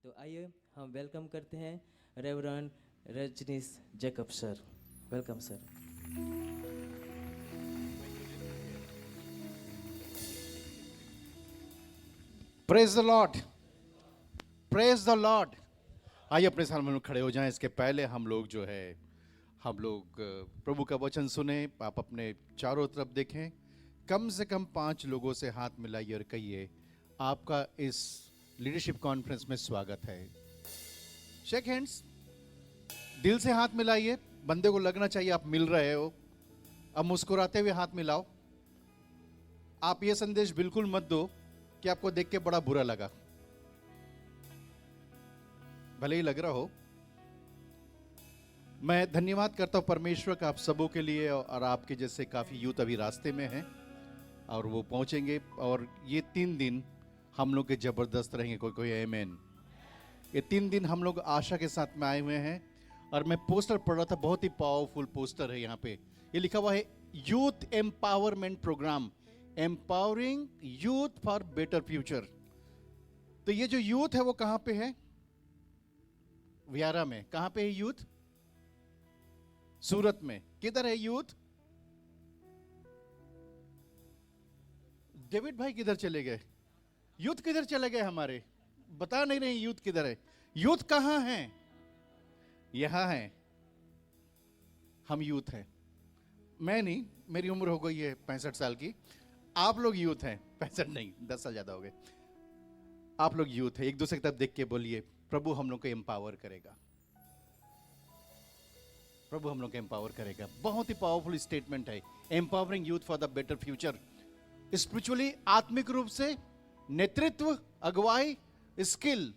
तो आइए हम वेलकम करते हैं reverend Rajneesh Jacob sir. Welcome sir. Praise the Lord, praise the Lord. आइए अपने सामने में खड़े हो जाएं। इसके पहले हम लोग प्रभु का वचन सुने। आप अपने चारों तरफ देखें, कम से कम 5 लोगों से हाथ मिलाइए और कहिए, आपका इस लीडरशिप कॉन्फ्रेंस में स्वागत है। शेक हैंड्स, दिल से हाथ मिलाइए। बंदे को लगना चाहिए आप मिल रहे हो। अब मुस्कुराते हुए हाथ मिलाओ। आप ये संदेश बिल्कुल मत दो कि आपको देख के बड़ा बुरा लगा, भले ही लग रहा हो। मैं धन्यवाद करता हूं परमेश्वर का आप सबों के लिए, और आपके जैसे काफी यूथ अभी रास्ते में हैं और वो पहुंचेंगे। और ये 3 दिन हम लोग के जबरदस्त रहेंगे। कोई कोई आमेन। ये 3 दिन हम लोग आशा के साथ में आए हुए हैं। और मैं पोस्टर पढ़ रहा था, बहुत ही पावरफुल पोस्टर है। यहाँ पे ये लिखा हुआ है, youth empowerment program, empowering youth for better future. तो ये जो यूथ है वो कहां पे है? वियारा में। कहां पे है यूथ? सूरत में। किधर है यूथ? डेविड भाई किधर चले गए? यूथ किधर चले गए हमारे? बता नहीं रहे यूथ किधर है। यूथ कहां है? यहां है। हम यूथ हैं। मैं नहीं, मेरी उम्र हो गई है 65 साल की। आप लोग यूथ हैं। 65 नहीं, 10 साल ज्यादा हो गए। आप लोग यूथ है। एक दूसरे की तरफ देख के बोलिए, प्रभु हम लोग को एम्पावर करेगा। प्रभु हम लोग को एम्पावर करेगा। बहुत ही पावरफुल स्टेटमेंट है, empowering youth for the better future. Spiritually, आत्मिक रूप से, नेतृत्व, अगुवाई, स्किल,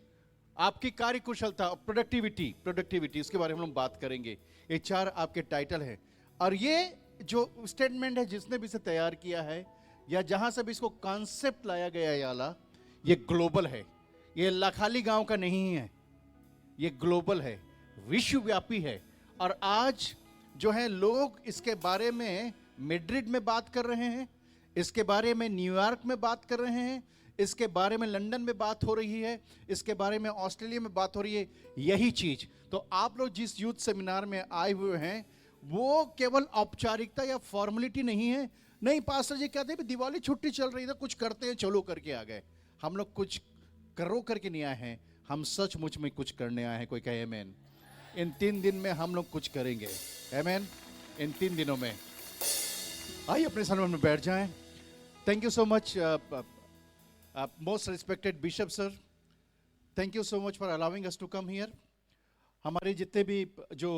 आपकी कार्य कुशलता, प्रोडक्टिविटी इसके बारे में हम लोग बात करेंगे। ये 4 आपके टाइटल हैं। और ये जो स्टेटमेंट है, जिसने भी इसे तैयार किया है या जहां से भी इसको कॉन्सेप्ट लाया गया है याला, ये ग्लोबल है। ये लखाली गांव का नहीं है, ये ग्लोबल है, विश्वव्यापी है। और आज जो है लोग इसके बारे में मैड्रिड में बात कर रहे हैं, इसके बारे में न्यूयॉर्क में बात कर रहे हैं, इसके बारे में लंदन में बात हो रही है, इसके बारे में ऑस्ट्रेलिया में बात हो रही है। यही चीज तो आप लोग जिस यूथ सेमिनार में आए हुए हैं, वो केवल औपचारिकता या फॉर्मेलिटी नहीं है। नहीं, पास्टर जी कहते हैं दिवाली छुट्टी चल रही है, कुछ करते हैं, चलो करके आ गए। हम लोग कुछ करो करके नहीं आए हैं, हम सचमुच में कुछ करने आए हैं। कोई कहे आमेन। इन 3 दिन में हम लोग कुछ करेंगे। आमेन। इन 3 दिनों में आइए अपने सामने में बैठ जाएं। Thank you so much most respected bishop sir, thank you so much for allowing us to come here. हमारे जितने भी जो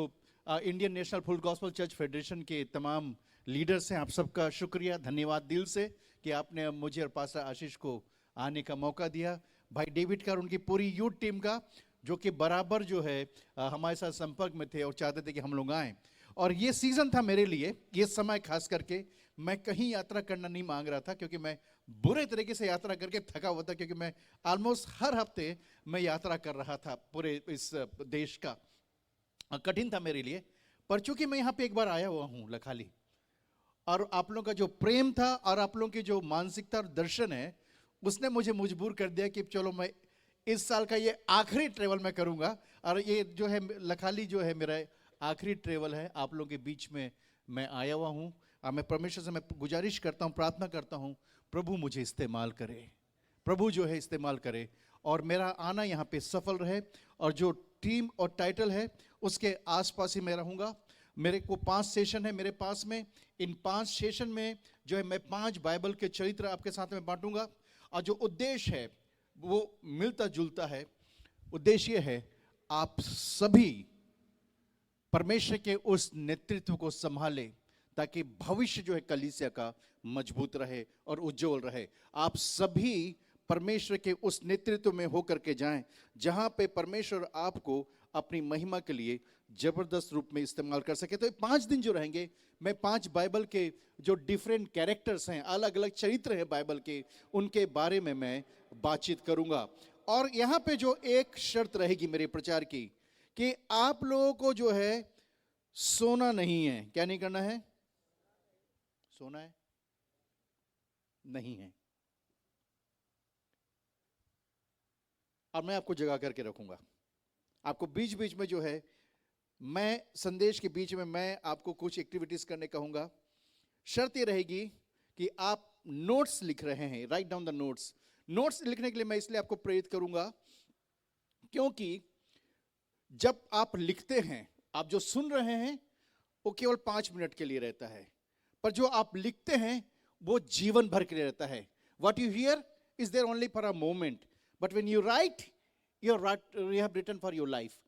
Indian national full gospel church federation के तमाम लीडर्स हैं, आप सबका शुक्रिया, धन्यवाद दिल से कि आपने मुझे और पास्टर आशीष को आने का मौका दिया। भाई डेविड का और उनकी पूरी यूथ टीम का, जो कि बराबर जो है हमारे साथ संपर्क में थे और चाहते थे कि हम लोग आएँ। और ये सीजन था मेरे लिए, ये समय खास करके मैं कहीं यात्रा करना नहीं मांग रहा था, क्योंकि मैं बुरे तरीके से यात्रा करके थका हुआ था, क्योंकि मैं ऑलमोस्ट हर हफ्ते मैं यात्रा कर रहा था पूरे इस देश का। कठिन था मेरे लिए, पर चूंकि मैं यहाँ पे एक बार आया हुआ हूँ लखाली, और आप लोगों का जो प्रेम था और आप लोगों की जो मानसिकता और दर्शन है, उसने मुझे मजबूर कर दिया कि चलो मैं इस साल का ये आखिरी ट्रेवल मैं करूंगा। और ये जो है लखाली जो है मेरा आखिरी ट्रेवल है, आप लोगों के बीच में मैं आया हुआ हूँ। और मैं परमेश्वर से मैं गुजारिश करता हूँ, प्रार्थना करता हूँ, प्रभु मुझे इस्तेमाल करे, प्रभु जो है इस्तेमाल करे, और मेरा आना यहाँ पे सफल रहे। और जो टीम और टाइटल है उसके आसपास ही मैं रहूँगा। मेरे को 5 सेशन है मेरे पास में। इन 5 सेशन में जो है मैं 5 बाइबल के चरित्र आपके साथ में बांटूंगा। और जो उद्देश्य है वो मिलता जुलता है। उद्देश्य है आप सभी परमेश्वर के उस नेतृत्व को संभाले, ताकि भविष्य जो है कलीसिया का मजबूत रहे और उज्जवल रहे। आप सभी परमेश्वर के उस नेतृत्व में होकर के जाएं, जहां पे परमेश्वर आपको अपनी महिमा के लिए जबरदस्त रूप में इस्तेमाल कर सके। तो ये 5 दिन जो रहेंगे, मैं 5 बाइबल के जो डिफरेंट कैरेक्टर्स हैं, अलग अलग चरित्र हैं बाइबल के, उनके बारे में मैं बातचीत करूंगा। और यहाँ पे जो एक शर्त रहेगी मेरे प्रचार की, कि आप लोगों को जो है सोना नहीं है। क्या नहीं करना है? सोना है नहीं है। और मैं आपको जगा करके रखूंगा। आपको बीच बीच में जो है, मैं संदेश के बीच में मैं आपको कुछ एक्टिविटीज करने कहूंगा। शर्त ये रहेगी कि आप नोट्स लिख रहे हैं, write down the notes. Notes लिखने के लिए मैं इसलिए आपको प्रेरित करूंगा क्योंकि जब आप लिखते हैं, आप जो सुन रहे हैं वो केवल 5 मिनट के लिए रहता है, पर जो आप लिखते हैं वो जीवन भर के लिए रहता है। What you hear is there only for a moment, but when you write, you have written for your life.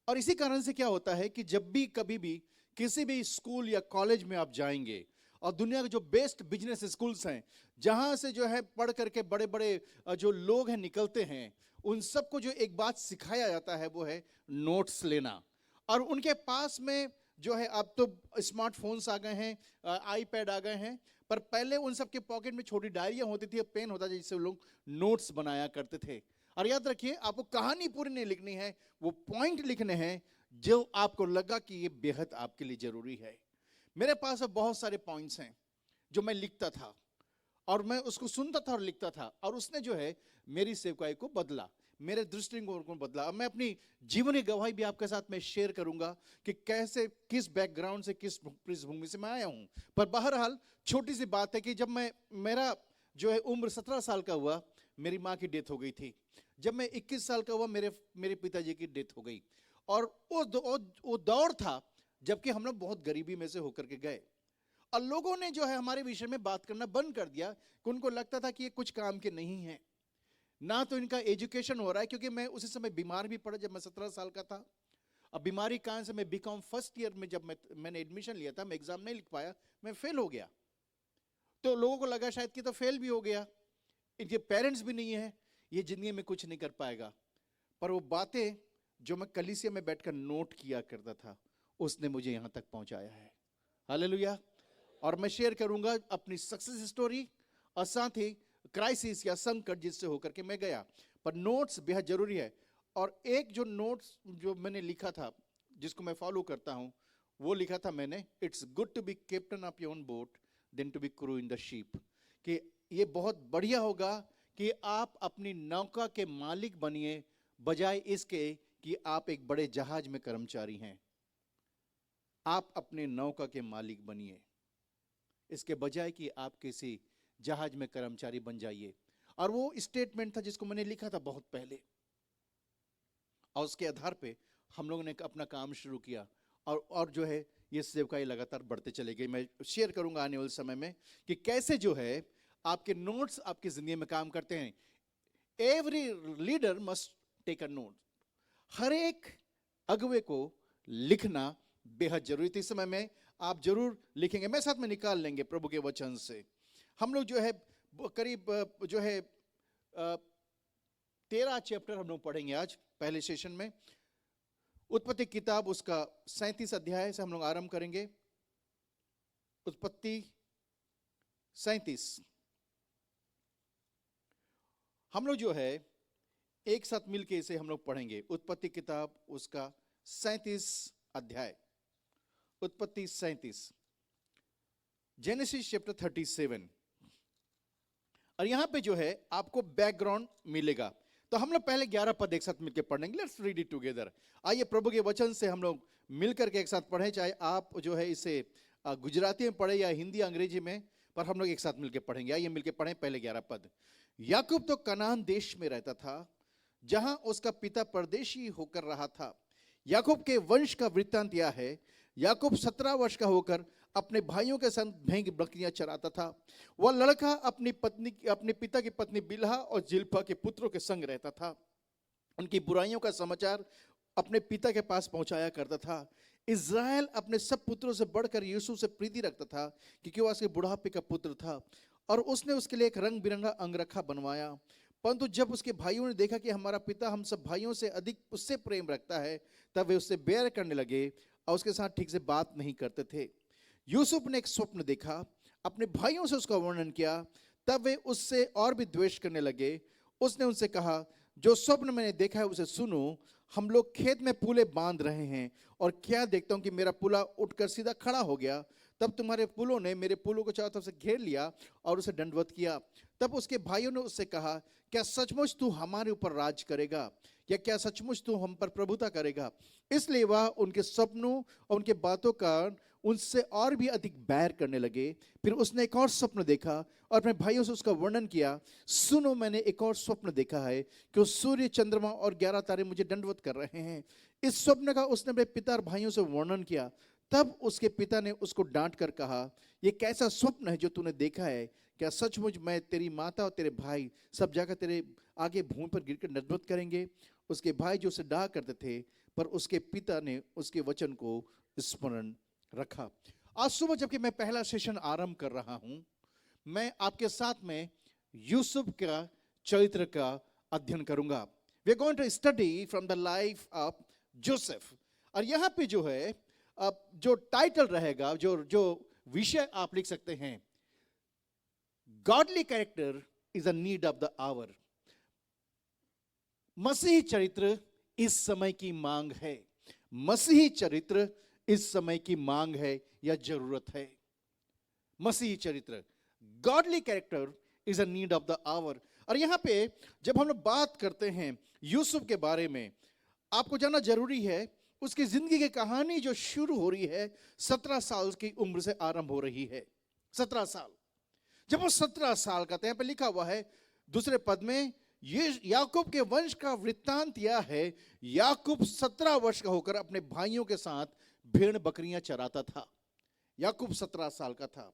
और इसी कारण से क्या होता है कि जब भी कभी भी किसी भी स्कूल या कॉलेज में आप जाएंगे, और दुनिया के जो बेस्ट बिजनेस स्कूल्स हैं, जहां से जो है पढ़ करके बड़े बड़े जो लोग हैं निकलते हैं, उन सबको जो एक बात सिखाया जाता है वो है नोट्स लेना। और उनके पास में जो है, अब तो स्मार्टफोन्स आ गए हैं, आईपैड आ गए हैं, पर पहले उन सब के पॉकेट में छोटी डायरियां होती थी, पेन होता था जिससे लोग नोट्स बनाया करते थे। और याद रखिए, आपको कहानी पूरी नहीं लिखनी है, वो पॉइंट लिखने हैं जो आपको लगा कि ये बेहद आपके लिए जरूरी है। मेरे पास अब बहुत सारे पॉइंट्स हैं जो मैं लिखता था, और मैं उसको सुनता था और लिखता था, और उसने जो है मेरी सेवकाई को बदला, मेरे दृष्टिकोण को बदला। अब मैं अपनी जीवन की गवाही भी आपके साथ में शेयर करूंगा कि कैसे, किस बैकग्राउंड से, किस पृष्ठभूमि से मैं आया हूं। पर बहरहाल छोटी सी बात है कि जब मेरा जो है उम्र 17 साल का हुआ, मेरी माँ की डेथ हो गई थी। जब मैं 21 साल का हुआ, मेरे पिताजी की डेथ हो गई। और वो दौर था जबकि हम लोग बहुत गरीबी में से होकर के गए, और लोगों ने जो है हमारे विषय में बात करना बंद कर दिया कि उनको लगता था कि ये कुछ काम के नहीं है, ना तो इनका एजुकेशन हो रहा है। क्योंकि मैं उसी समय बीमार भी पड़ा जब मैं 17 साल का था। अब बीमारी कारण से मैं बीकॉम फर्स्ट ईयर में जब मैंने एडमिशन लिया था, मैं एग्जाम नहीं लिख पाया, मैं फेल हो गया। तो लोगों को लगा शायद कि तो फेल भी हो गया, इनके पेरेंट्स भी नहीं है, ये जिंदगी में कुछ नहीं कर पाएगा। पर वो बातें जो मैं कलीसिया में बैठकर नोट किया करता था, उसने मुझे यहां तक पहुंचाया है। हालेलुया। और मैं शेयर करूंगा अपनी सक्सेस स्टोरी, और साथ ही क्राइसिस या संकट जिससे होकर के मैं गया। पर नोट्स बेहद जरूरी है। और एक जो नोट्स जो मैंने लिखा था, जिसको मैं फॉलो करता हूं, वो लिखा था मैंने, it's good to be captain of your own boat then to be crew in the ship. कि ये बहुत बढ़िया होगा कि आप अपनी नौका के मालिक बनिए, बजाय इसके कि आप एक बड़े जहाज में कर्मचारी हैं। आप अपने नौका के मालिक बनिए, इसके बजाय कि आप किसी जहाज में कर्मचारी बन जाइए। और वो स्टेटमेंट था जिसको मैंने लिखा था बहुत पहले, और उसके आधार पे हम लोगों ने अपना काम शुरू किया, और जो है ये सेवकाई लगातार बढ़ते चले गई। मैं शेयर करूंगा आने वाले समय में कि कैसे जो है आपके नोट्स आपकी जिंदगी में काम करते हैं। Every leader must take a note. हर एक अगुवे को लिखना बेहद जरूरी थी। इस समय में आप जरूर लिखेंगे, मैं साथ में निकाल लेंगे प्रभु के वचन से। हम लोग जो है करीब जो है 13 चैप्टर हम लोग पढ़ेंगे आज पहले सेशन में। उत्पत्ति किताब उसका 37 अध्याय से हम लोग आरंभ करेंगे। उत्पत्ति 37 हम लोग जो है एक साथ मिलके इसे हम लोग पढ़ेंगे। उत्पत्ति किताब उसका 37 अध्याय, उत्पत्ति 37, जेनेसिस चैप्टर 37। और यहां पे जो है आपको बैकग्राउंड मिलेगा। तो हम लोग पहले 11 पद एक साथ मिलकर पढ़ेंगे। Let's read it together. आइए प्रभु के वचन से हम लोग मिलकर के एक साथ पढ़ें, चाहे आप जो है इसे गुजराती में पढ़े या हिंदी अंग्रेजी में, पर हम लोग एक साथ मिलकर पढ़ेंगे। आइए मिलकर पढ़ें पहले 11 पद। याकूब तो कनान देश में रहता था, जहां उसका पिता परदेशी होकर रहा था। याकूब के वंश का वृत्तांत यह है, याकूब 17 वर्ष का होकर अपने भाइयों के संग भेड़ बकरियां चराता था। वह लड़का अपने पिता की पत्नी बिल्हा और जिल्पा के पुत्रों के संग रहता था। उनकी बुराइयों का समाचार अपने पिता के पास पहुंचाया करता था। इज़राइल अपने सब पुत्रों से बढ़कर यूसुफ से प्रीति रखता था, क्योंकि वह उसके बुढ़ापे का पुत्र था, और उसने उसके लिए एक रंग बिरंगा अंगरखा बनवाया। परंतु जब उसके भाइयों ने देखा कि हमारा पिता हम सब भाइयों से अधिक उससे प्रेम रखता है, तब वे उससे बैर करने लगे और उसके साथ ठीक से बात नहीं करते थे। यूसुफ ने एक स्वप्न देखा, अपने भाइयों से उसका वर्णन किया, तब वे उससे और भी द्वेष करने लगे। उसने उनसे कहा, जो स्वप्न मैंने देखा है उसे सुनो। हम लोग खेत में पुले बांध रहे हैं, और क्या देखता हूं कि मेरा पुला उठकर सीधा खड़ा हो गया। तब तुम्हारे पुलों ने मेरे पुलों को चारों तरफ से घेर लिया और उसे दंडवत किया। तब उसके भाइयों ने उससे कहा, क्या सचमुच तू हमारे ऊपर राज करेगा, या क्या सचमुच तू हम पर प्रभुता करेगा? इसलिए वह उनके सपनों और उनके बातों का उनसे और भी अधिक बैर करने लगे। फिर उसने एक और स्वप्न देखा और अपने भाइयों से उसका वर्णन किया। सुनो, मैंने एक और स्वप्न देखा है कि वो सूर्य, चंद्रमा और 11 तारे मुझे दंडवत कर रहे हैं। इस स्वप्न का उसने अपने पिता और भाइयों से वर्णन किया। तब उसके पिता ने उसको डांट कर कहा, ये कैसा स्वप्न है जो तूने देखा है? क्या सचमुच मैं, तेरी माता और तेरे भाई सब जाकर तेरे आगे भूमि पर गिरकर दंडवत करेंगे? उसके भाई जो उसे डाहा करते थे, पर उसके पिता ने उसके वचन को स्मरण रखा। आज सुबह जबकि मैं पहला सेशन आरंभ कर रहा हूं, मैं आपके साथ में यूसुफ का चरित्र का अध्ययन करूंगा। We are going to study from the life of Joseph. और यहां पे जो है, जो टाइटल रहेगा, जो विषय आप लिख सकते हैं, godly character is a need of the hour. मसीही चरित्र इस समय की मांग है। मसीही चरित्र इस समय की मांग है या जरूरत है। मसीही चरित्र, godly character is a need of the hour. और यहां पे जब हम लोग बात करते हैं यूसुफ के बारे में, आपको जानना जरूरी है उसकी जिंदगी की कहानी जो शुरू हो रही है 17 साल की उम्र से आरंभ हो रही है। 17 साल, जब वो 17 साल का था, यहां पे लिखा हुआ है दूसरे पद में, ये याकूब के वंश का वृत्तांत यह है, याकूब 17 वर्ष का होकर अपने भाइयों के साथ भेड़ बकरियां चराता था। याकूब 17 साल का था।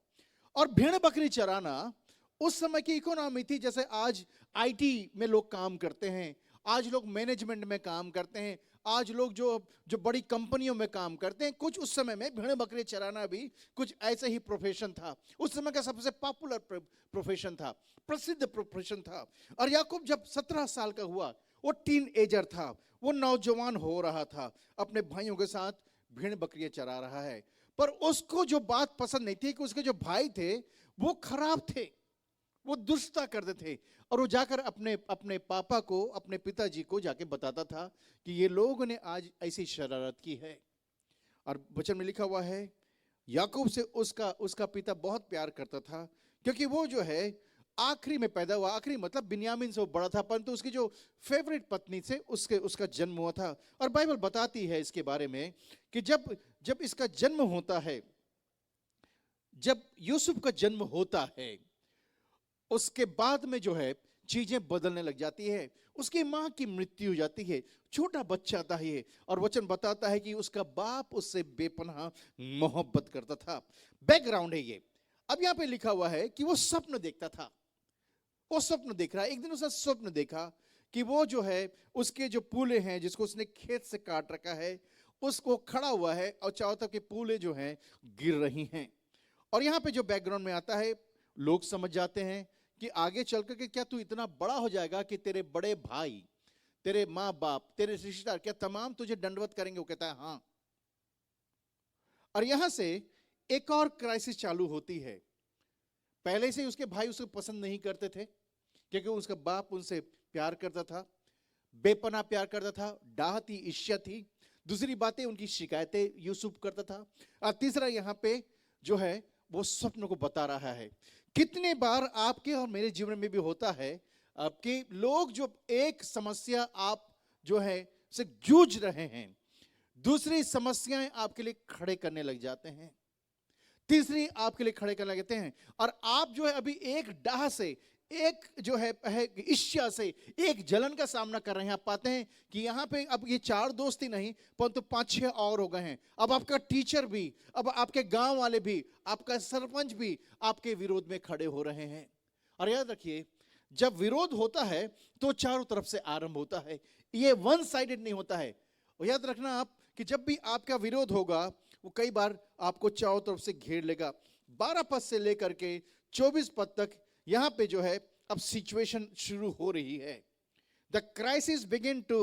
और भेड़ बकरी चराना उस समय की इकोनॉमी थी, जैसे आज आईटी में लोग काम करते हैं, आज लोग मैनेजमेंट में काम करते हैं, आज लोग जो बड़ी कंपनियों में काम करते हैं, कुछ उस समय में भेड़ बकरी चराना भी कुछ ऐसे ही प्रोफेशन था। उस समय का सबसे पॉपुलर प्रोफेशन था, प्रसिद्ध प्रोफेशन था। और याकूब जब 17 साल का हुआ, वो टीनएजर था, वो नौजवान हो रहा था, अपने भाइयों के साथ भेड़ बकरियां चरा रहा है। पर उसको जो बात पसंद नहीं थी कि उसके जो भाई थे वो खराब थे, वो दुष्टता करते थे। और वो जाकर अपने पापा को, अपने पिताजी को जाके बताता था कि ये लोगों ने आज ऐसी शरारत की है। और वचन में लिखा हुआ है, याकूब से उसका पिता बहुत प्यार करता था, क्योंकि वो जो है आखिरी में पैदा हुआ। आखिरी मतलब बिन्यामीन से वो बड़ा था, परंतु उसकी जो फेवरेट पत्नी से उसका जन्म हुआ था। और बाइबल बताती है इसके बारे में कि जब इसका जन्म होता है, जब यूसुफ का जन्म होता है, उसके बाद में जो है चीजें बदलने लग जाती है। उसकी मां की मृत्यु हो जाती है, छोटा बच्चा था ये, और वचन बताता है कि उसका बाप उससे बेपनाह मोहब्बत करता था। बैकग्राउंड है ये। अब यहां पे लिखा हुआ है कि वो स्वप्न देखता था। वो स्वप्न देख रहा है। एक दिन उसने स्वप्न देखा कि वो जो है उसके जो पूले हैं, जिसको उसने खेत से काट रखा है, उसको खड़ा हुआ है और चारों तरफ के पूले जो हैं गिर रही हैं। और यहां पे जो बैकग्राउंड में आता है, लोग समझ जाते हैं कि आगे चल करके क्या तू इतना बड़ा हो जाएगा कि तेरे बड़े भाई, तेरे माँ बाप, तेरे रिश्तेदार क्या तमाम तुझे दंडवत करेंगे? वो कहता है हाँ। और यहां से एक और क्राइसिस चालू होती है। पहले से उसके भाई उसे पसंद नहीं करते थे, क्योंकि उसका बाप उनसे प्यार करता था, बेपनाह प्यार करता था, डाह थी, ईर्ष्या थी। दूसरी बातें, उनकी शिकायतें यूसुफ करता था। और तीसरा यहां पे जो है वो स्वप्न को बता रहा है। कितने बार आपके और मेरे जीवन में भी होता है कि लोग जो एक समस्या आप जो है से जूझ रहे हैं, दूसरी समस्याएं आपके लिए खड़े करने लग जाते हैं, तीसरी आपके लिए खड़े करने लगते हैं, और आप जो है अभी एक डाह से, एक जो है ईर्ष्या से, एक जलन का सामना कर रहे हैं। आप पाते हैं कि यहाँ पे अब ये 4 दोस्त ही नहीं, परंतु 5-6 और हो गए हैं। अब आपका टीचर भी, अब आपके गांव वाले भी, आपका सरपंच भी आपके विरोध में खड़े हो रहे हैं। और याद रखिए, जब विरोध होता है तो चारों तरफ से आरंभ होता है, ये वन साइडेड नहीं होता है। और याद रखना आप कि जब भी आपका विरोध होगा, वो कई बार आपको चारों तरफ से घेर लेगा। 12 पद से लेकर के 24 पद तक यहां पे जो है अब सिचुएशन शुरू हो रही है। The crisis begin to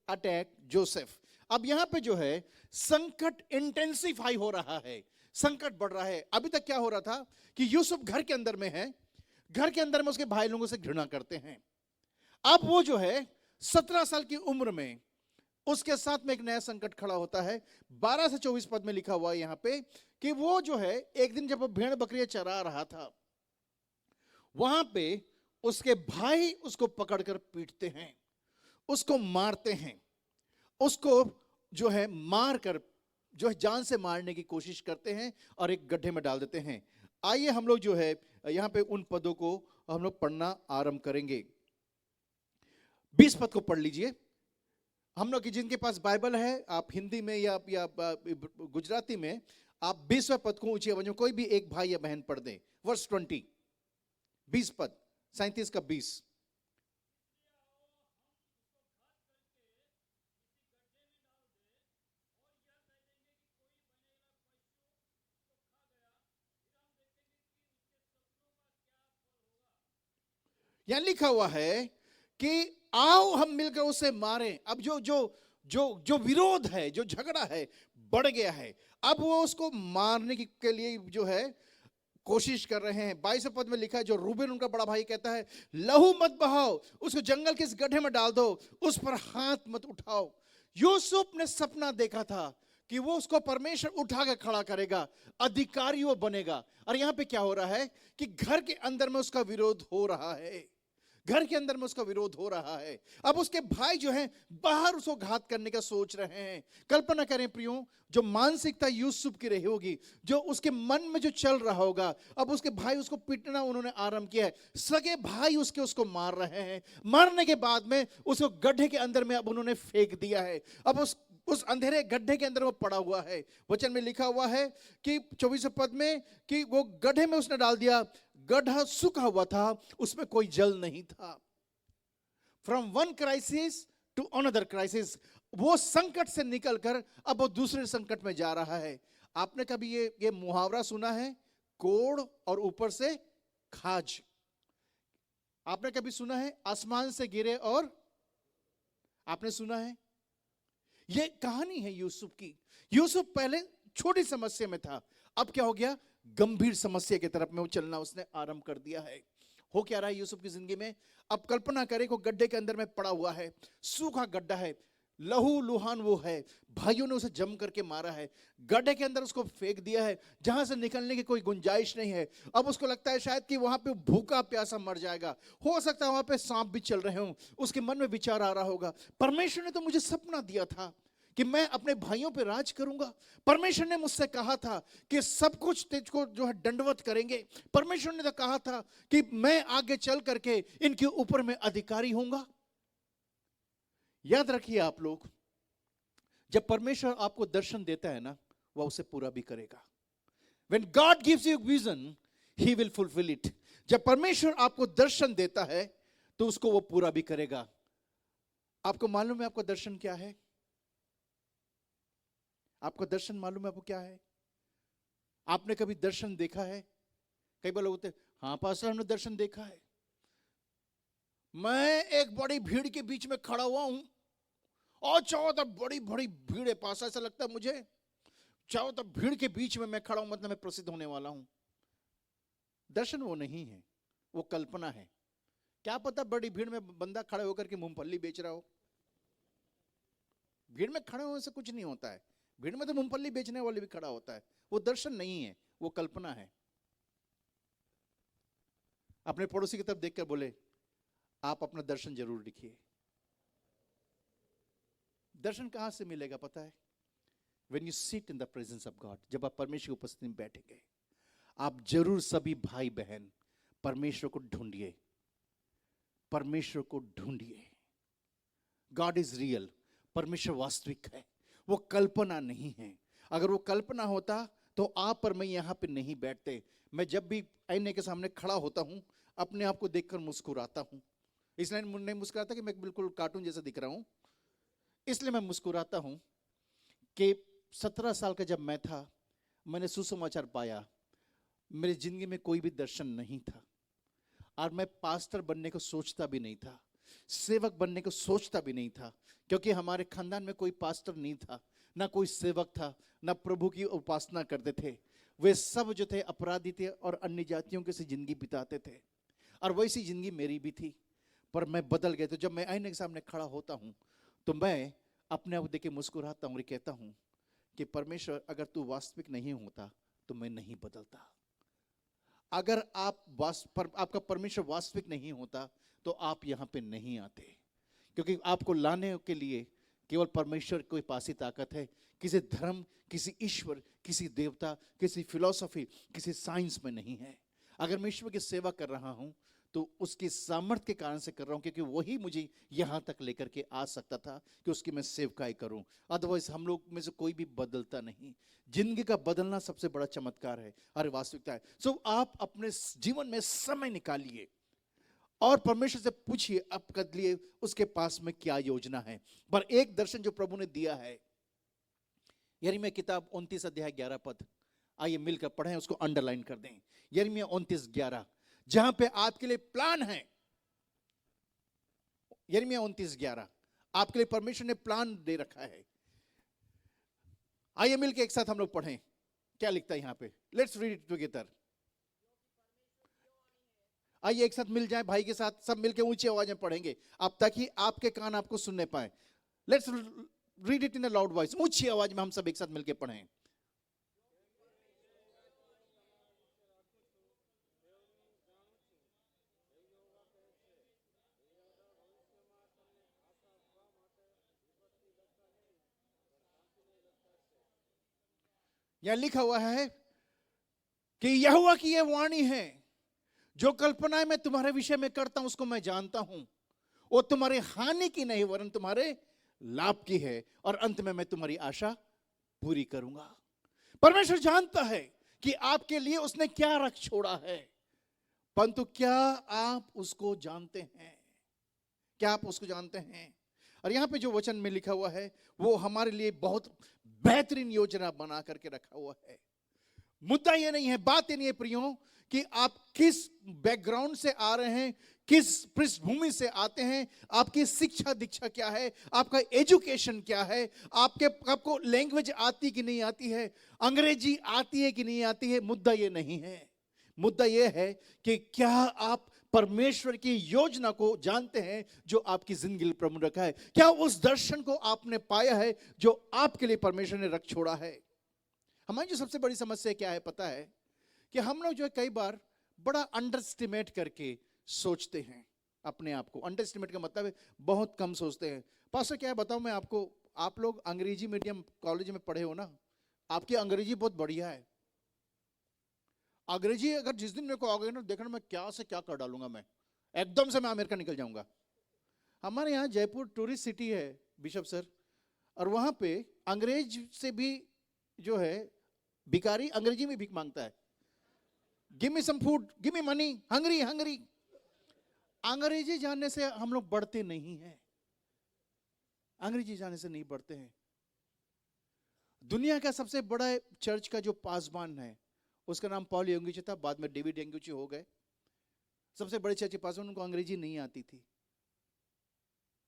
attack Joseph. अब यहां पे जो है संकट इंटेंसिफाई हो रहा है, संकट बढ़ रहा है। अभी तक क्या हो रहा था कि यूसुफ घर के अंदर में है, घर के अंदर में उसके भाई लोगों से घृणा करते हैं। अब वो जो है 17 साल की उम्र में उसके साथ में एक नया संकट खड़ा होता है। 12 से 24 पद में लिखा हुआ है यहां पे कि वो जो है एक दिन जब वो भेड़ बकरियां चरा रहा था, वहां पे उसके भाई उसको पकड़कर पीटते हैं, उसको मारते हैं, उसको जो है मार कर जो है जान से मारने की कोशिश करते हैं और एक गड्ढे में डाल देते हैं। आइए हम लोग जो है यहां पे उन पदों को हम लोग पढ़ना आरंभ करेंगे। 20 पद को पढ़ लीजिए। हम लोग की जिनके पास बाइबल है, आप हिंदी में या गुजराती में आप 20वें पद को ऊंची आवाज में कोई भी एक भाई या बहन पढ़ दें। वर्स 20, 20 पद, 37 का 20। यहां लिखा हुआ है कि आओ हम मिलकर उसे मारें। अब जो जो जो जो विरोध है, जो झगड़ा है बढ़ गया है, अब वो उसको मारने के लिए जो है कोशिश कर रहे हैं। 22 पद में लिखा है, जो रूबेन उनका बड़ा भाई कहता है, लहू मत बहाओ, उसको जंगल के इस गड्ढे में डाल दो, उस पर हाथ मत उठाओ। यूसुफ ने सपना देखा था कि वो उसको परमेश्वर उठा कर खड़ा करेगा, अधिकारी वो बनेगा। और यहां पे क्या हो रहा है कि घर के अंदर में उसका विरोध हो रहा है, घर के अंदर में उसका विरोध हो रहा है। अब उसके भाई जो हैं बाहर उसको घात करने का सोच रहे हैं। कल्पना करें प्रियो, जो मानसिकता यूसुफ की रही होगी, जो उसके मन में जो चल रहा होगा, अब उसके भाई उसको पीटना उन्होंने आरंभ किया है। सगे भाई उसको मार रहे हैं। मारने के बाद में उसको गड्ढे के अंदर में अब उन्होंने फेंक दिया है। अब उस अंधेरे गड्ढे के अंदर वो पड़ा हुआ है। वचन में लिखा हुआ है कि 24 पद में कि वो गड्ढे में उसने डाल दिया। गड्ढा सूखा हुआ था, उसमें कोई जल नहीं था। From one crisis to another crisis, वो संकट से निकलकर अब वो दूसरे संकट में जा रहा है। आपने कभी ये मुहावरा सुना है, कोड़ और ऊपर से खाज? आपने कभी सुना है आसमान से गिरे? और आपने सुना है? ये कहानी है यूसुफ की। यूसुफ पहले छोटी समस्या में था, अब क्या हो गया, गंभीर समस्या की तरफ में वो चलना उसने आरंभ कर दिया है। हो क्या रहा है यूसुफ की जिंदगी में? अब कल्पना करें को गड्ढे के अंदर में पड़ा हुआ है, सूखा गड्ढा है, लहू लुहान वो है, भाइयों ने उसे जम करके मारा है, गड्ढे के अंदर उसको फेंक दिया है, जहां से निकलने की कोई गुंजाइश नहीं है। अब उसको लगता है शायद कि वहां पे भूखा प्यासा मर जाएगा, हो सकता है वहां पे सांप भी चल रहे हों। उसके मन में विचार आ रहा होगा, परमेश्वर ने तो मुझे सपना दिया था कि मैं अपने भाइयों पे राज करूंगा। परमेश्वर ने मुझसे कहा था कि सब कुछ तुझको जो है दंडवत करेंगे। परमेश्वर ने तो कहा था कि मैं आगे चल करके इनके ऊपर में अधिकारी होऊंगा। याद रखिए आप लोग, जब परमेश्वर आपको दर्शन देता है ना, वह उसे पूरा भी करेगा। When God gives you vision, He will fulfill it. जब परमेश्वर आपको दर्शन देता है तो उसको वो पूरा भी करेगा। आपको मालूम है आपका दर्शन क्या है? आपका दर्शन मालूम है आपको क्या है? आपने कभी दर्शन देखा है? कई बार लोग होते हैं, हाँ पास्टर हमने दर्शन देखा है। मैं एक बड़ी भीड़ के बीच में खड़ा हुआ हूं और चारों तरफ बड़ी बड़ी भीड़ है, पास्टर ऐसा लगता है मुझे चारों तरफ भीड़ के बीच में मैं खड़ा हूं, मतलब मैं प्रसिद्ध होने वाला हूं। दर्शन वो नहीं है, वो कल्पना है। क्या पता बड़ी भीड़ में बंदा खड़े होकर के मूंगफली बेच रहा हो। भीड़ में खड़े होने से कुछ नहीं होता है, भीड़ में तो मूंगफली बेचने वाले भी खड़ा होता है। वो दर्शन नहीं है, वो कल्पना है। अपने पड़ोसी की तरफ देखकर बोले, आप अपना दर्शन जरूर लिखिए। दर्शन कहां से मिलेगा पता है? When you sit in the presence of God, जब आप परमेश्वर की उपस्थिति में बैठेंगे, आप जरूर सभी भाई बहन परमेश्वर को ढूंढिए, परमेश्वर को ढूंढिए। गॉड इज रियल, परमेश्वर वास्तविक है, वो कल्पना नहीं है। अगर वो कल्पना होता तो आप पर मैं यहां पे नहीं बैठते। मैं जब भी आईने के सामने खड़ा होता हूं, अपने आप को देखकर मुस्कुराता हूं। इसलिए नहीं मुस्कुराता कि मैं बिल्कुल कार्टून जैसा दिख रहा हूं, इसलिए मैं मुस्कुराता हूं कि 17 साल का जब मैं था, मैंने सुसमाचार पाया। मेरी जिंदगी में कोई भी दर्शन नहीं था और मैं पास्टर बनने को सोचता भी नहीं था, सेवक बनने को सोचता भी नहीं था, क्योंकि हमारे खानदान में कोई पास्टर नहीं था, ना कोई सेवक था, ना प्रभु की उपासना करते थे। वे सब जो थे अपराधी थे और अन्य जातियों के से जिंदगी बिताते थे, और वैसी जिंदगी मेरी भी थी। पर मैं बदल गया। तो जब मैं आईने के सामने खड़ा होता हूं तो मैं अपने आप देख के मुस्कुराता हूं और कहता हूं कि परमेश्वर अगर तू वास्तविक नहीं होता तो मैं नहीं बदलता। अगर आपका परमेश्वर वास्तविक नहीं होता तो आप यहां पे नहीं आते, क्योंकि आपको लाने के लिए केवल परमेश्वर के पास ही ताकत है। किसी धर्म, किसी ईश्वर, किसी देवता, किसी फिलॉसफी, किसी साइंस में नहीं है। अगर मैं ईश्वर की सेवा कर रहा हूं तो उसकी सामर्थ्य के कारण से कर रहा हूं, क्योंकि वही मुझे यहां तक लेकर के आ सकता था कि उसकी मैं सेवकाई करूं। अदरवाइज हम लोग में से कोई भी बदलता नहीं। जिंदगी का बदलना सबसे बड़ा चमत्कार है, अरे वास्तविकता है। सो आप अपने जीवन में समय निकालिए और परमेश्वर से पूछिए आपके लिए उसके पास में क्या योजना है। पर एक दर्शन जो प्रभु ने दिया है, यिर्मयाह किताब 29 अध्याय 11 पद, आइए मिलकर पढ़ें, उसको अंडरलाइन कर दें। यिर्मयाह 29:11, जहां पे आपके लिए प्लान है। यिर्मयाह 29:11, आपके लिए परमेश्वर ने प्लान दे रखा है। आइए मिलकर एक साथ हम लोग पढ़ें क्या लिखता है यहां पे। Let's read it together. आइए एक साथ मिल जाए, भाई के साथ सब मिलकर ऊंची आवाज में पढ़ेंगे आप, ताकि आपके कान आपको सुनने पाए। Let's read it in a loud voice, ऊंची आवाज में हम सब एक साथ मिलकर पढ़ें। यहां लिखा हुआ है कि यहोवा की यह वाणी है, जो कल्पनाएं मैं तुम्हारे विषय में करता हूं उसको मैं जानता हूं, वो तुम्हारे हानि की नहीं वरन तुम्हारे लाभ की है, और अंत में मैं तुम्हारी आशा पूरी करूंगा। परमेश्वर जानता है कि आपके लिए उसने क्या रख छोड़ा है, परंतु क्या आप उसको जानते हैं? क्या आप उसको जानते हैं? और यहां पे जो वचन में लिखा हुआ है वो हमारे लिए बहुत बेहतरीन योजना बना करके रखा हुआ है। मुद्दा ये नहीं है, बात ये नहीं है प्रियो कि आप किस बैकग्राउंड से आ रहे हैं, किस पृष्ठभूमि से आते हैं, आपकी शिक्षा दीक्षा क्या है, आपका एजुकेशन क्या है, आपको लैंग्वेज आती कि नहीं आती है, अंग्रेजी आती है कि नहीं आती है। मुद्दा ये नहीं है। मुद्दा ये है कि क्या आप परमेश्वर की योजना को जानते हैं जो आपकी जिंदगी में प्रभु रखा है। क्या उस दर्शन को आपने पाया है जो आपके लिए परमेश्वर ने रख छोड़ा है। हमारी जो सबसे बड़ी समस्या क्या है पता है, कि हम लोग जो है कई बार बड़ा अंडरस्टिमेट करके सोचते हैं अपने आप को। अंडरस्टिमेट का मतलब है बहुत कम सोचते हैं। पास्टर क्या है बताऊं मैं आपको, आप लोग अंग्रेजी मीडियम कॉलेज में पढ़े हो ना, आपकी अंग्रेजी बहुत बढ़िया है। अंग्रेजी अगर जिस दिन मेरे को आ गई ना, देखना मैं क्या से क्या कर डालूंगा, मैं एकदम से मैं अमेरिका निकल जाऊंगा। हमारे यहाँ जयपुर टूरिस्ट सिटी है बिशप सर, और वहां पे अंग्रेज से भी जो है भिखारी अंग्रेजी में भीख मांगता है, give me some food, give me money, hungry hungry. अंग्रेजी जानने से हम लोग बढ़ते नहीं हैं, अंग्रेजी जानने से नहीं बढ़ते हैं। दुनिया का सबसे बड़ा चर्च का जो पासवान है उसका नाम पॉल यंगुची था, बाद में डेविड यंगुची हो गए। सबसे बड़े चर्च के पासवान, उनको अंग्रेजी नहीं आती थी,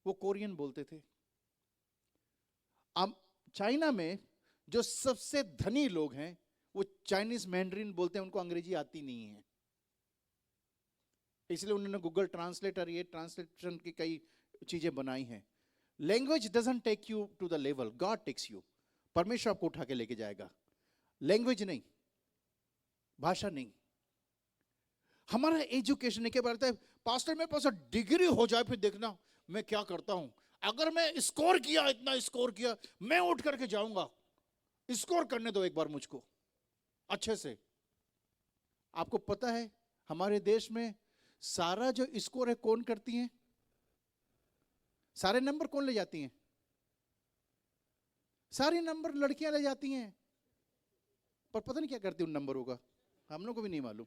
वो कोरियन बोलते थे। चाइना में जो सबसे धनी लोग हैं वो चाइनीज मैंड्रीन बोलते हैं, उनको अंग्रेजी आती नहीं है। इसलिए उन्होंने गूगल ट्रांसलेटर, ये ट्रांसलेशन की कई चीजें बनाई हैं। Language doesn't take you to the level, God takes you. परमेश्वर आपको उठा के लेके जाएगा, लैंग्वेज नहीं, भाषा नहीं। हमारा एजुकेशन के बारे में, पास्टर मेरे पास डिग्री हो जाए फिर देखना मैं क्या करता हूं, अगर मैं स्कोर किया, इतना स्कोर किया, मैं उठ करके जाऊंगा। स्कोर करने दो एक बार मुझको अच्छे से। आपको पता है हमारे देश में सारा जो स्कोर है कौन करती हैं? सारे नंबर कौन ले जाती हैं? सारे नंबर लड़कियां ले जाती हैं, पर पता नहीं क्या करती उन नंबरों का, हम लोग को भी नहीं मालूम।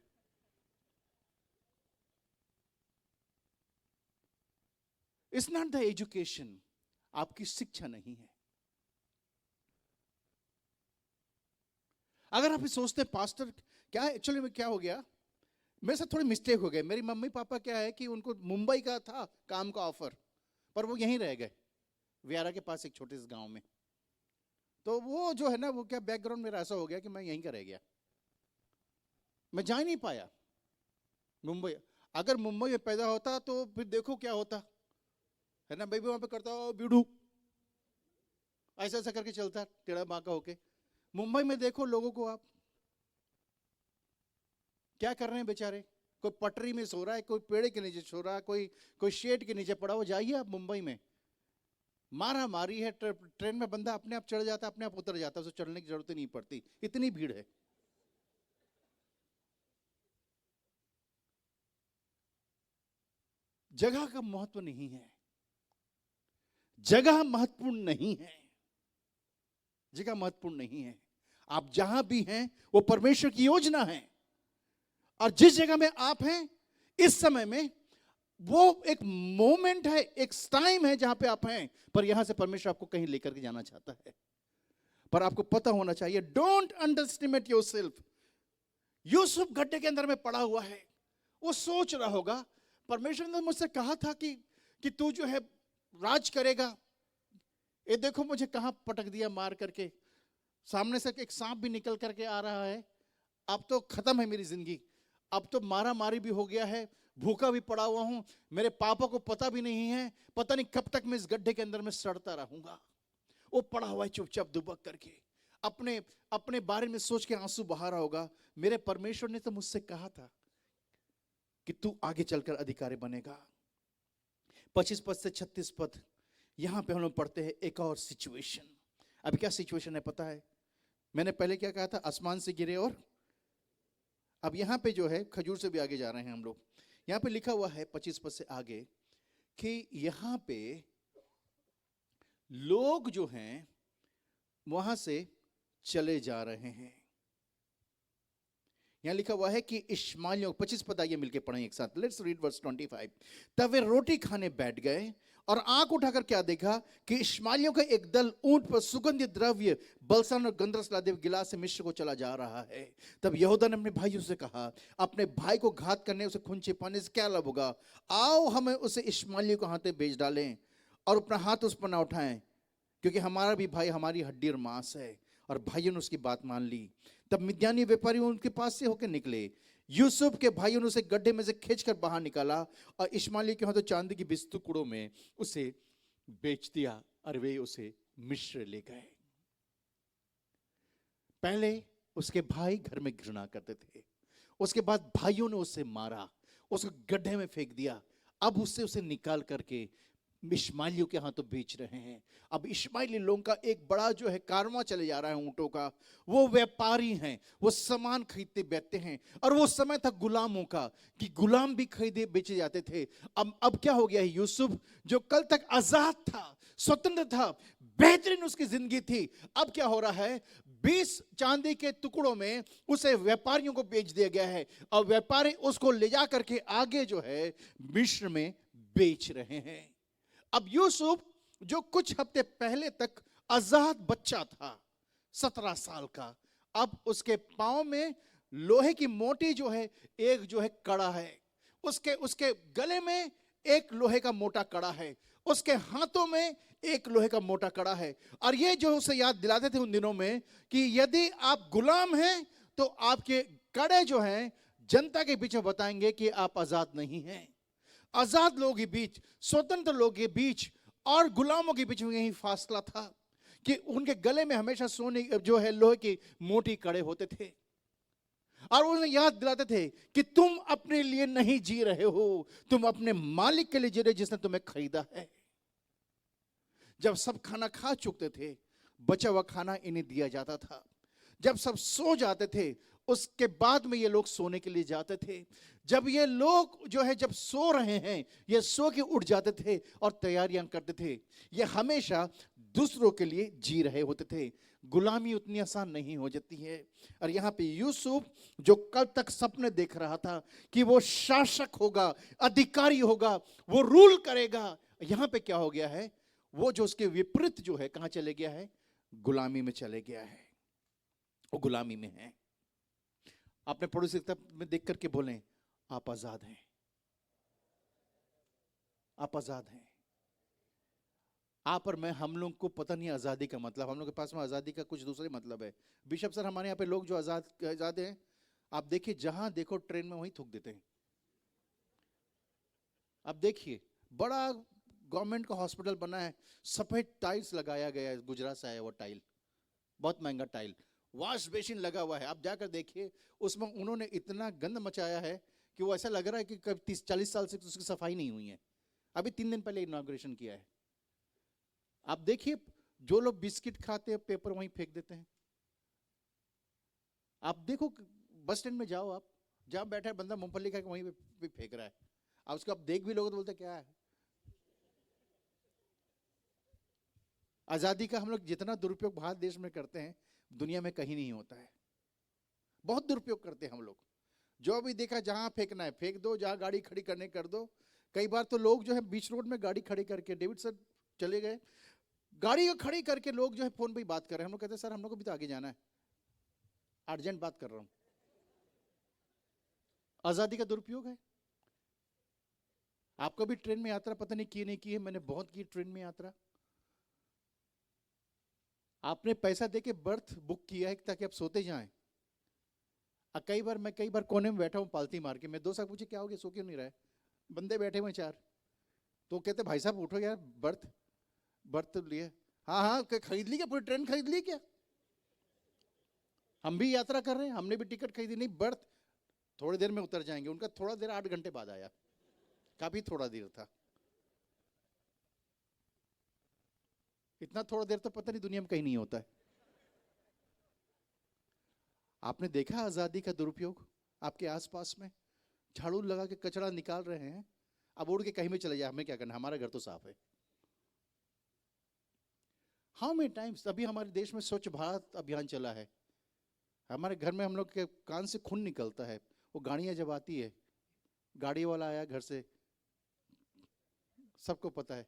इट्स नॉट द एजुकेशन, आपकी शिक्षा नहीं है। अगर आप सोचते पास्टर क्या है, एक्चुअली में क्या हो गया, मेरे साथ थोड़ी मिस्टेक हो गई। मेरी मम्मी पापा क्या है कि उनको मुंबई का था काम का ऑफर, पर वो यहीं रह गए वियारा के पास एक छोटे से गांव में। तो वो जो है ना, वो क्या बैकग्राउंड मेरा ऐसा हो गया कि मैं यहीं का रह गया, मैं जा ही नहीं पाया मुंबई। अगर मुंबई में पैदा होता तो फिर देखो क्या होता है ना, बेबी वहां पे करता हो बीड़ू, ऐसा ऐसा करके चलता टेढ़ा बांका होके। मुंबई में देखो लोगों को आप, क्या कर रहे हैं बेचारे? कोई पटरी में सो रहा है, कोई पेड़ के नीचे सो रहा है, कोई शेड के नीचे पड़ा हो। जाइए आप मुंबई में, मारा मारी है, ट्रेन में बंदा अपने आप चढ़ जाता है, अपने आप उतर जाता है, उसे चढ़ने की जरूरत ही नहीं पड़ती, इतनी भीड़ है। जगह का महत्व नहीं है, जगह महत्वपूर्ण नहीं है, जगह महत्वपूर्ण नहीं है। आप जहां भी हैं वो परमेश्वर की योजना है, और जिस जगह में आप हैं इस समय में वो एक मोमेंट है, एक टाइम है जहां पे आप हैं, पर यहां से परमेश्वर आपको कहीं लेकर के जाना चाहता है। पर आपको पता होना चाहिए, डोंट अंडरस्टिमेट योरसेल्फ। यूसुफ गड्ढे के अंदर में पड़ा हुआ है, वो सोच रहा होगा परमेश्वर ने मुझसे कहा था कि तू जो है राज करेगा, ये देखो मुझे कहां पटक दिया मार करके, सामने से एक सांप भी निकल करके आ रहा है, अब तो खत्म है मेरी जिंदगी, अब तो मारा मारी भी हो गया है, भूखा भी पड़ा हुआ हूं, मेरे पापा को पता भी नहीं है, पता नहीं कब तक मैं इस गड्ढे के अंदर में सड़ता रहूंगा। वो पड़ा हुआ है चुपचाप दुबक करके, अपने अपने बारे में सोच के आंसू बहा रहा होगा, मेरे परमेश्वर ने तो मुझसे कहा था कि तू आगे चलकर अधिकारी बनेगा। 25 पद से 36 पद, यहां पे हम लोग पढ़ते हैं एक और सिचुएशन। अभी क्या सिचुएशन है पता है? मैंने पहले क्या कहा था, आसमान से गिरे, और अब यहां पे जो है खजूर से भी आगे जा रहे हैं हम लोग। यहां पे लिखा हुआ है 25 पद से आगे कि यहां पे लोग जो हैं वहां से चले जा रहे हैं। यहां लिखा हुआ है कि इश्माइलियों, 25 पद आइए मिलके पढ़ें एक साथ, लेट्स रीड वर्स 25। तब वे रोटी खाने बैठ गए और आंख उठाकर क्या देखा कि इश्माइलियों का एक दल ऊंट पर सुगंधित द्रव्य, बलसान और गंधरस लादे हुए गिलास से मिस्र को चला जा रहा है। तब यहूदा ने अपने भाइयों से कहा, अपने भाई को घात करने, उसे खून छिपाने से क्या लाभ होगा? आओ हमें उसे इश्माइलियों के हाथ में बेच डालें और अपना हाथ उस पर ना उठाएं, क्योंकि हमारा भी भाई हमारी हड्डी और मांस है। और भाइयों ने उसकी बात मान ली। तब मिद्यानी व्यापारी उनके पास से होकर निकले, यूसुफ के भाइयों ने उसे गड्ढे में से खींचकर बाहर निकाला और इश्माइली के हाथों चांदी की 20 टुकड़ों में उसे बेच दिया और वे उसे मिस्र ले गए। पहले उसके भाई घर में घृणा करते थे, उसके बाद भाइयों ने उसे मारा, उसको गड्ढे में फेंक दिया, अब उससे उसे निकाल करके इश्माइलियों के हाथों बेच रहे हैं। अब इश्माइली लोगों का एक बड़ा जो है कारवां चले जा रहा है ऊंटों का, वो व्यापारी हैं, वो सामान खरीदते बेचते हैं। और वो समय था गुलामों का कि गुलाम भी खरीदे बेचे जाते थे। अब क्या हो गया है, यूसुफ जो कल तक आजाद था, स्वतंत्र था, बेहतरीन उसकी जिंदगी थी, अब क्या हो रहा है, 20 चांदी के टुकड़ों में उसे व्यापारियों को बेच दिया गया है और व्यापारी उसको ले जा करके आगे जो है मिस्र में बेच रहे हैं। अब यूसुफ जो कुछ हफ्ते पहले तक आजाद बच्चा था, 17 साल का, अब उसके पांव में लोहे की मोटी जो है एक जो है कड़ा है, उसके गले में एक लोहे का मोटा कड़ा है, उसके हाथों में एक लोहे का मोटा कड़ा है। और ये जो उसे याद दिलाते थे उन दिनों में कि यदि आप गुलाम हैं तो आपके कड़े जो हैं जनता के पीछे बताएंगे कि आप आजाद नहीं हैं। आजाद लोगों के बीच, स्वतंत्र लोगों के बीच और गुलामों के बीच में यही फासला था कि उनके गले में हमेशा सोने जो है लोहे की मोटी कड़े होते थे और उन्हें याद दिलाते थे कि तुम अपने लिए नहीं जी रहे हो, तुम अपने मालिक के लिए जी रहे जिसने तुम्हें खरीदा है। जब सब खाना खा चुकते थे, बचा हुआ खाना इन्हें दिया जाता था। जब सब सो जाते थे, उसके बाद में ये लोग सोने के लिए जाते थे। जब ये लोग जो है जब सो रहे हैं, ये सो के उठ जाते थे और तैयारियां करते थे। ये हमेशा दूसरों के लिए जी रहे होते थे। गुलामी उतनी आसान नहीं हो जाती है। और यहाँ पे यूसुफ जो कल तक सपने देख रहा था कि वो शासक होगा, अधिकारी होगा, वो रूल करेगा, यहाँ पे क्या हो गया है, वो जो उसके विपरीत जो है कहां चले गया है, गुलामी में चले गया है। वो गुलामी में है। अपने पड़ोसी में देख करके बोलें, आप आजाद हैं, आप आजाद हैं। आप और मैं, हम लोग को पता नहीं आजादी का मतलब, हम लोग के पास में आजादी का कुछ दूसरे मतलब है। बिशप सर, हमारे यहाँ पे लोग जो आजाद हैं, आप देखिए जहां देखो ट्रेन में वहीं थूक देते हैं। आप देखिए बड़ा गवर्नमेंट का हॉस्पिटल बना है, सफेद टाइल्स लगाया गया है, गुजरात से आया वो टाइल, बहुत महंगा टाइल, वॉश बेसिन लगा हुआ है, आप जाकर देखिए, उसमें उन्होंने इतना गंद मचाया है कि वो ऐसा लग रहा है कि कब 30-40 साल से उसकी सफाई नहीं हुई है। अभी 3 दिन पहले इनॉग्रेशन किया है। आप देखिए, जो लोग बिस्किट खाते हैं पेपर वहीं फेंक देते हैं। आप देखो, बस स्टैंड में जाओ, आप जहां बैठा है बंदा मूंगफली खा के वहीं पे फेंक रहा है। आप उसको आप देख भी लोगे तो बोलते क्या है। आजादी का हम लोग जितना दुरुपयोग भारत देश में करते हैं, दुनिया में कहीं नहीं होता है। बहुत दुरुपयोग करते हैं हम लोग। जो भी देखा जहां फेंकना है फेंक दो, जहां गाड़ी खड़ी करने कर दो। कई बार तो लोग जो है बीच रोड में गाड़ी खड़ी करके, डेविड सर चले गए, गाड़ी को खड़ी करके लोग जो है फोन पे ही बात कर रहे हैं। हम लोग कहते हैं सर हम लोग को भी तो आगे जाना है, अर्जेंट बात कर रहा हूं। आजादी का दुरुपयोग है। आपको भी ट्रेन में यात्रा पता नहीं की नहीं की है, मैंने बहुत की ट्रेन में यात्रा। आपने पैसा देके बर्थ बुक किया है ताकि आप सोते जाएं। कई बार कोने में बैठा हूं पालती मार के, मैं दोस्त पूछे क्या हो गया, सो क्यों नहीं रहा है, बंदे बैठे हुए 4, तो कहते भाई साहब उठो यार, बर्थ तो लिए। हाँ खरीद ली क्या, पूरी ट्रेन खरीद ली क्या? हम भी यात्रा कर रहे हैं, हमने भी टिकट खरीदी। नहीं, बर्थ थोड़ी देर में उतर जाएंगे। उनका थोड़ा देर 8 घंटे बाद आया, काफी थोड़ा देर था। इतना थोड़ा देर तो पता नहीं दुनिया में कहीं नहीं होता है। आपने देखा आजादी का दुरुपयोग आपके आसपास में? झाड़ू लगा के कचरा निकाल रहे हैं, अब उड़ के कहीं भी चले जाए, हमें क्या करना, हमारा घर तो साफ है। हाउ मेनी टाइम्स अभी हमारे देश में स्वच्छ भारत अभियान चला है। हमारे घर में हम लोग के कान से खून निकलता है। वो गाड़ियां जब आती है, गाड़ी वाला आया घर से, सबको पता है,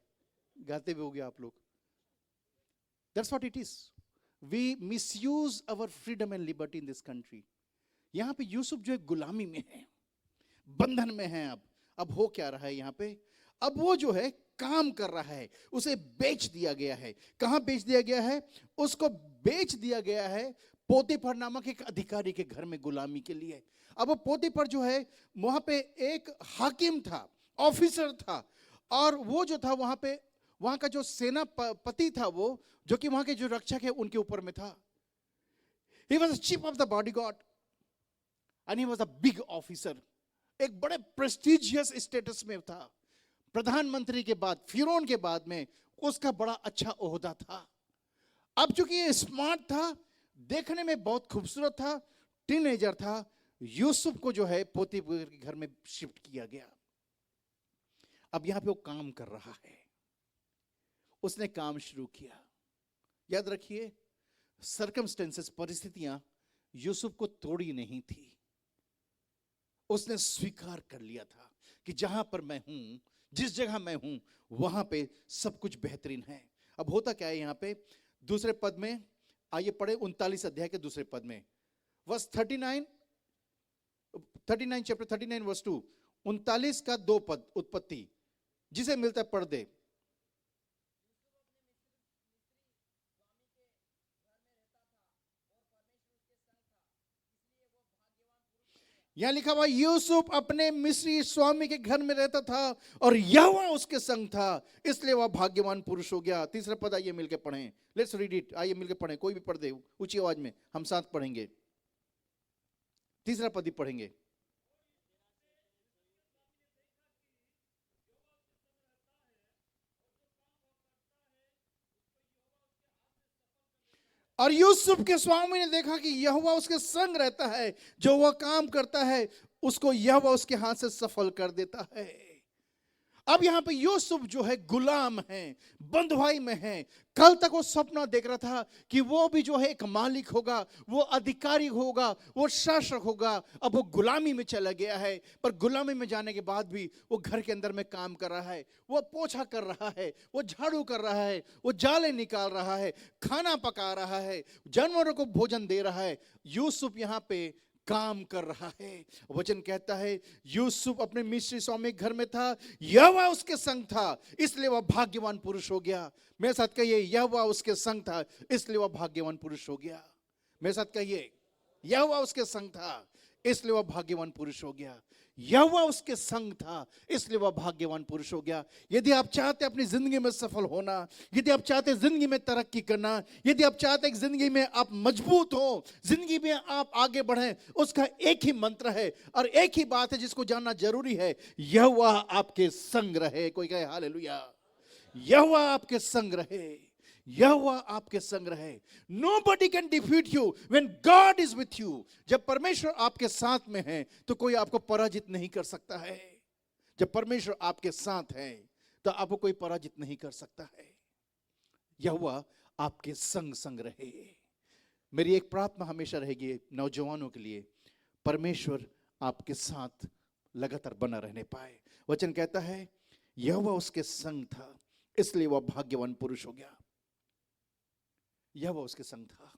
गाते भी होगे आप लोग। That's what it is. We misuse our freedom and liberty in this country. यहाँ पे यूसुफ जो है गुलामी में है, बंधन में है। अब हो क्या रहा है यहाँ पे? अब वो जो है काम कर रहा है, उसे बेच दिया गया है। कहां बेच दिया गया है? उसको बेच दिया गया है पोतीफर नामक एक अधिकारी के घर में गुलामी के लिए। अब वो पोतीफर जो है वहां पे एक हाकिम था, ऑफिसर था, और वो जो था वहां पे, वहां का जो सेनापति था, वो जो कि वहां के जो रक्षक है उनके ऊपर में था। He was the chief of the bodyguard and he was a big officer. एक बड़े प्रेस्टिजियस स्टेटस में था। प्रधानमंत्री के बाद, फिरौन के बाद में उसका बड़ा अच्छा ओहदा था। अब चूंकि ये स्मार्ट था, देखने में बहुत खूबसूरत था, टीनेजर था, यूसुफ को जो है पोतीफर के घर में शिफ्ट किया गया। अब यहां पे वो काम कर रहा है। उसने काम शुरू किया। याद रखिए, सर्कमस्टेंसेस, परिस्थितियां यूसुफ को तोड़ी नहीं थी। उसने स्वीकार कर लिया था कि जहां पर मैं हूं, जिस जगह मैं हूं, वहां पे सब कुछ बेहतरीन है। अब होता क्या है यहां पे? दूसरे पद में आइए पढ़े, 39 अध्याय के दूसरे पद में, वर्स 39 चैप्टर 39 वर्स 2, 39 का 2 पद, उत्पत्ति, जिसे मिलता है पर्दे। यहां लिखा हुआ, यूसुफ अपने मिस्री स्वामी के घर में रहता था और यहोवा उसके संग था, इसलिए वह भाग्यवान पुरुष हो गया। तीसरा पद आइए मिलके पढ़ें। लेट्स रीड इट, आइए मिलके पढ़ें। कोई भी पढ़ दे ऊंची आवाज में, हम साथ पढ़ेंगे। तीसरा पद ही पढ़ेंगे। और यूसुफ के स्वामी ने देखा कि यहोवा उसके संग रहता है, जो वह काम करता है उसको यहोवा उसके हाथ से सफल कर देता है। अब यहां पे यूसुफ जो है गुलाम है, बंधुआई में है। कल तक वो सपना देख रहा था कि वो भी जो है एक मालिक होगा, वो अधिकारी होगा, वो शासक होगा। अब वो गुलामी में चला गया है, पर गुलामी में जाने के बाद भी वो घर के अंदर में काम कर रहा है। वो पोछा कर रहा है, वो झाड़ू कर रहा है, वो जाले निकाल रहा है, खाना पका रहा है, जानवरों को भोजन दे रहा है। यूसुफ यहां पे काम कर रहा है। वचन कहता है यूसुफ अपने मिस्री स्वामी घर में था, यहोवा उसके संग था, इसलिए वह भाग्यवान पुरुष हो गया। मेरे साथ कहिए, यहोवा उसके संग था, इसलिए वह भाग्यवान पुरुष हो गया। मेरे साथ कहिए, यहोवा उसके संग था, इसलिए वह भाग्यवान पुरुष हो गया। यहोवा उसके संग था, इसलिए वह भाग्यवान पुरुष हो गया। यदि आप चाहते अपनी जिंदगी में सफल होना, यदि आप चाहते जिंदगी में तरक्की करना, यदि आप चाहते कि जिंदगी में आप मजबूत हो, जिंदगी में आप आगे बढ़ें, उसका एक ही मंत्र है और एक ही बात है जिसको जानना जरूरी है, यहोवा आपके संग रहे। कोई कहे हालेलुया। यहोवा आपके संग रहे, यहोवा आपके संग रहे। Nobody can defeat you when God is with you। जब परमेश्वर आपके साथ में है तो कोई आपको पराजित नहीं कर सकता है। जब परमेश्वर आपके साथ है तो आपको कोई पराजित नहीं कर सकता है। यहोवा आपके संग संग रहे। मेरी एक प्रार्थना हमेशा रहेगी नौजवानों के लिए, परमेश्वर आपके साथ लगातार बना रहने पाए। वचन कहता है यहोवा उसके संग था, इसलिए वह भाग्यवान पुरुष हो गया। यहोवा उसके संग था।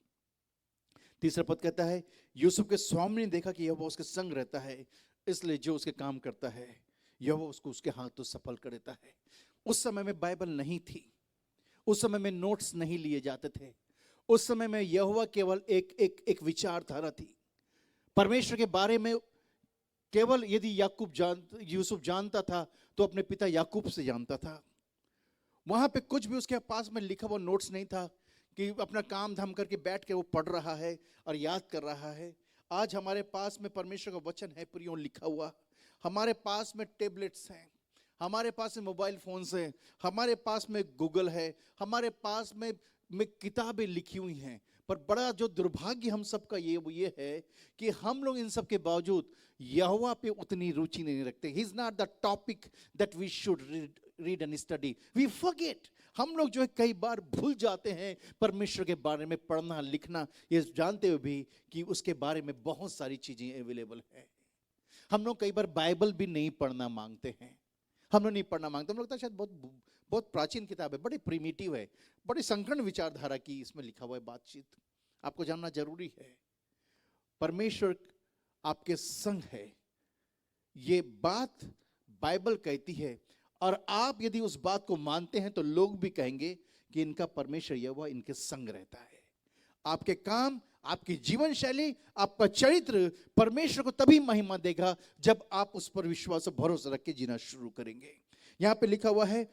तीसरा पद कहता है यूसुफ के स्वामी ने देखा कि यहोवा उसके संग रहता है, इसलिए जो उसके काम करता है यहोवा उसको उसके हाथों सफल कर देता है। उस समय में बाइबल नहीं थी, उस समय में नोट्स नहीं लिए जाते थे, उस समय में यहोवा केवल एक विचारधारा थी। परमेश्वर के बारे में केवल यदि यूसुफ जानता था तो अपने पिता याकूब से जानता था। वहां पे कुछ भी उसके पास में लिखा हुआ नोट्स नहीं था कि अपना काम धाम करके बैठ के वो पढ़ रहा है और याद कर रहा है। आज हमारे पास में परमेश्वर का वचन है प्रियों लिखा हुआ, हमारे पास में टेबलेट्स हैं, हमारे पास में मोबाइल फोन्स हैं, हमारे पास में गूगल है, हमारे पास में किताबें लिखी हुई हैं। पर बड़ा जो दुर्भाग्य हम सबका ये है कि हम लोग इन सब के बावजूद यहोवा पे उतनी रुचि नहीं रखते। He is not the topic that we should read and study, we forget. हम लोग जो है कई बार भूल जाते हैं परमेश्वर के बारे में पढ़ना लिखना, ये जानते हुए भी कि उसके बारे में बहुत सारी चीजें अवेलेबल है। हम लोग कई बार बाइबल भी नहीं पढ़ना मांगते हैं, हम लोग नहीं पढ़ना मांगते। हम लोग लगता है शायद बहुत प्राचीन किताब है, बड़ी प्रिमिटिव है, बड़ी संकीर्ण विचारधारा की इसमें लिखा हुआ है बातचीत। आपको जानना जरूरी है परमेश्वर आपके संग है, ये बात बाइबल कहती है। और आप यदि उस बात को मानते हैं तो लोग भी कहेंगे कि इनका परमेश्वर यहोवा इनके संग रहता है। आपके काम, आपकी जीवन शैली, आपका चरित्र परमेश्वर को तभी महिमा देगा जब आप उस पर विश्वास और भरोसा रख के जीना शुरू करेंगे। यहां पे लिखा हुआ है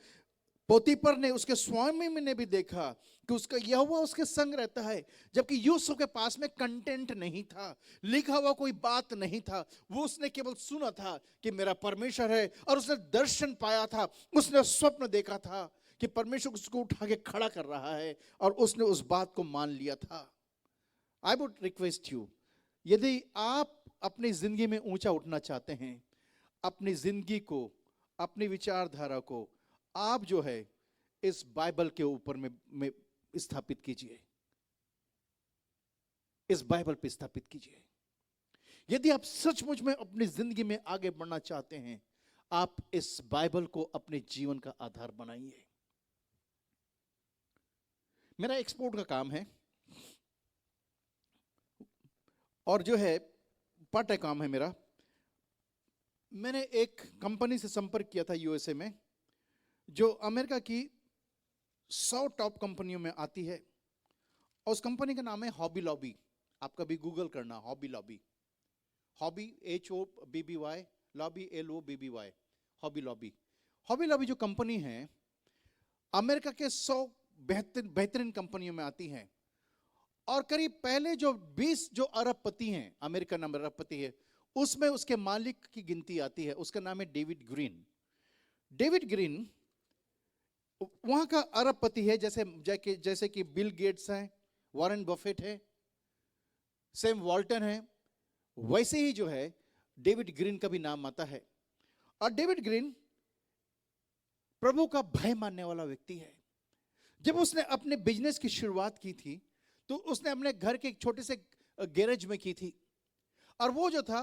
पोतीपर ने, उसके स्वामी ने भी देखा कि उसका यहोवा उसके संग रहता है, जबकि यूसुफ के पास में कंटेंट नहीं था, लिखा हुआ कोई बात नहीं था। वो उसने केवल सुना था कि मेरा परमेश्वर है, और उसने दर्शन पाया था, उसने स्वप्न देखा था कि परमेश्वर उसको उठा के खड़ा कर रहा है, और उसने उस बात को मान लिया था। आई वुड रिक्वेस्ट यू, यदि आप अपनी जिंदगी में ऊंचा उठना चाहते हैं, अपनी जिंदगी को, अपनी विचारधारा को आप जो है इस बाइबल के ऊपर में स्थापित कीजिए, इस बाइबल पे स्थापित कीजिए। यदि आप सचमुच में अपनी जिंदगी में आगे बढ़ना चाहते हैं, आप इस बाइबल को अपने जीवन का आधार बनाइए। मेरा एक्सपोर्ट का काम है और जो है पार्ट टाइम काम है मेरा। मैंने एक कंपनी से संपर्क किया था यूएसए में, जो अमेरिका की 100 टॉप कंपनियों में आती है, और उस कंपनी का नाम है हॉबी लॉबी। आप कभी गूगल करना hobby lobby, hobby HOBBY, lobby LOBBY, hobby lobby. Hobby lobby जो कंपनी है अमेरिका के 100 बेहतरीन कंपनियों में आती है, और करीब पहले जो 20 जो अरबपति हैं, अमेरिकन अरबपति है, उसमें उसके मालिक की गिनती आती है। उसका नाम है डेविड ग्रीन। डेविड ग्रीन वहां का अरबपति है, जैसे कि बिल गेट्स हैं, वॉरेन बफेट है, सैम वॉल्टन है, वैसे ही जो है डेविड ग्रीन का भी नाम आता है। और डेविड ग्रीन प्रभु का भय मानने वाला व्यक्ति है। जब उसने अपने बिजनेस की शुरुआत की थी तो उसने अपने घर के एक छोटे से गैरेज में की थी, और वो जो था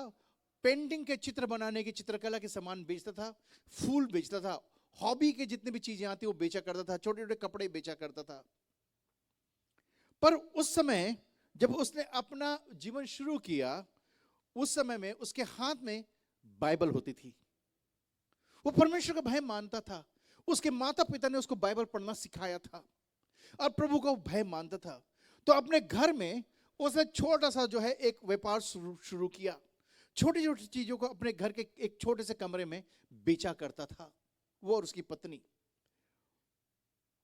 पेंटिंग के चित्र बनाने की, चित्रकला के सामान बेचता था, फूल बेचता था, हॉबी के जितनी भी चीजें आती वो बेचा करता था, छोटे छोटे कपड़े बेचा करता था। पर उस समय जब उसने अपना जीवन शुरू किया, उस समय में उसके हाथ में बाइबल होती थी। वो परमेश्वर का भय मानता था, उसके माता पिता ने उसको बाइबल पढ़ना सिखाया था, और प्रभु का भय मानता था। तो अपने घर में उसने छोटा सा जो है एक व्यापार शुरू किया। छोटी छोटी चीजों को अपने घर के एक छोटे से कमरे में बेचा करता था, वो और उसकी पत्नी।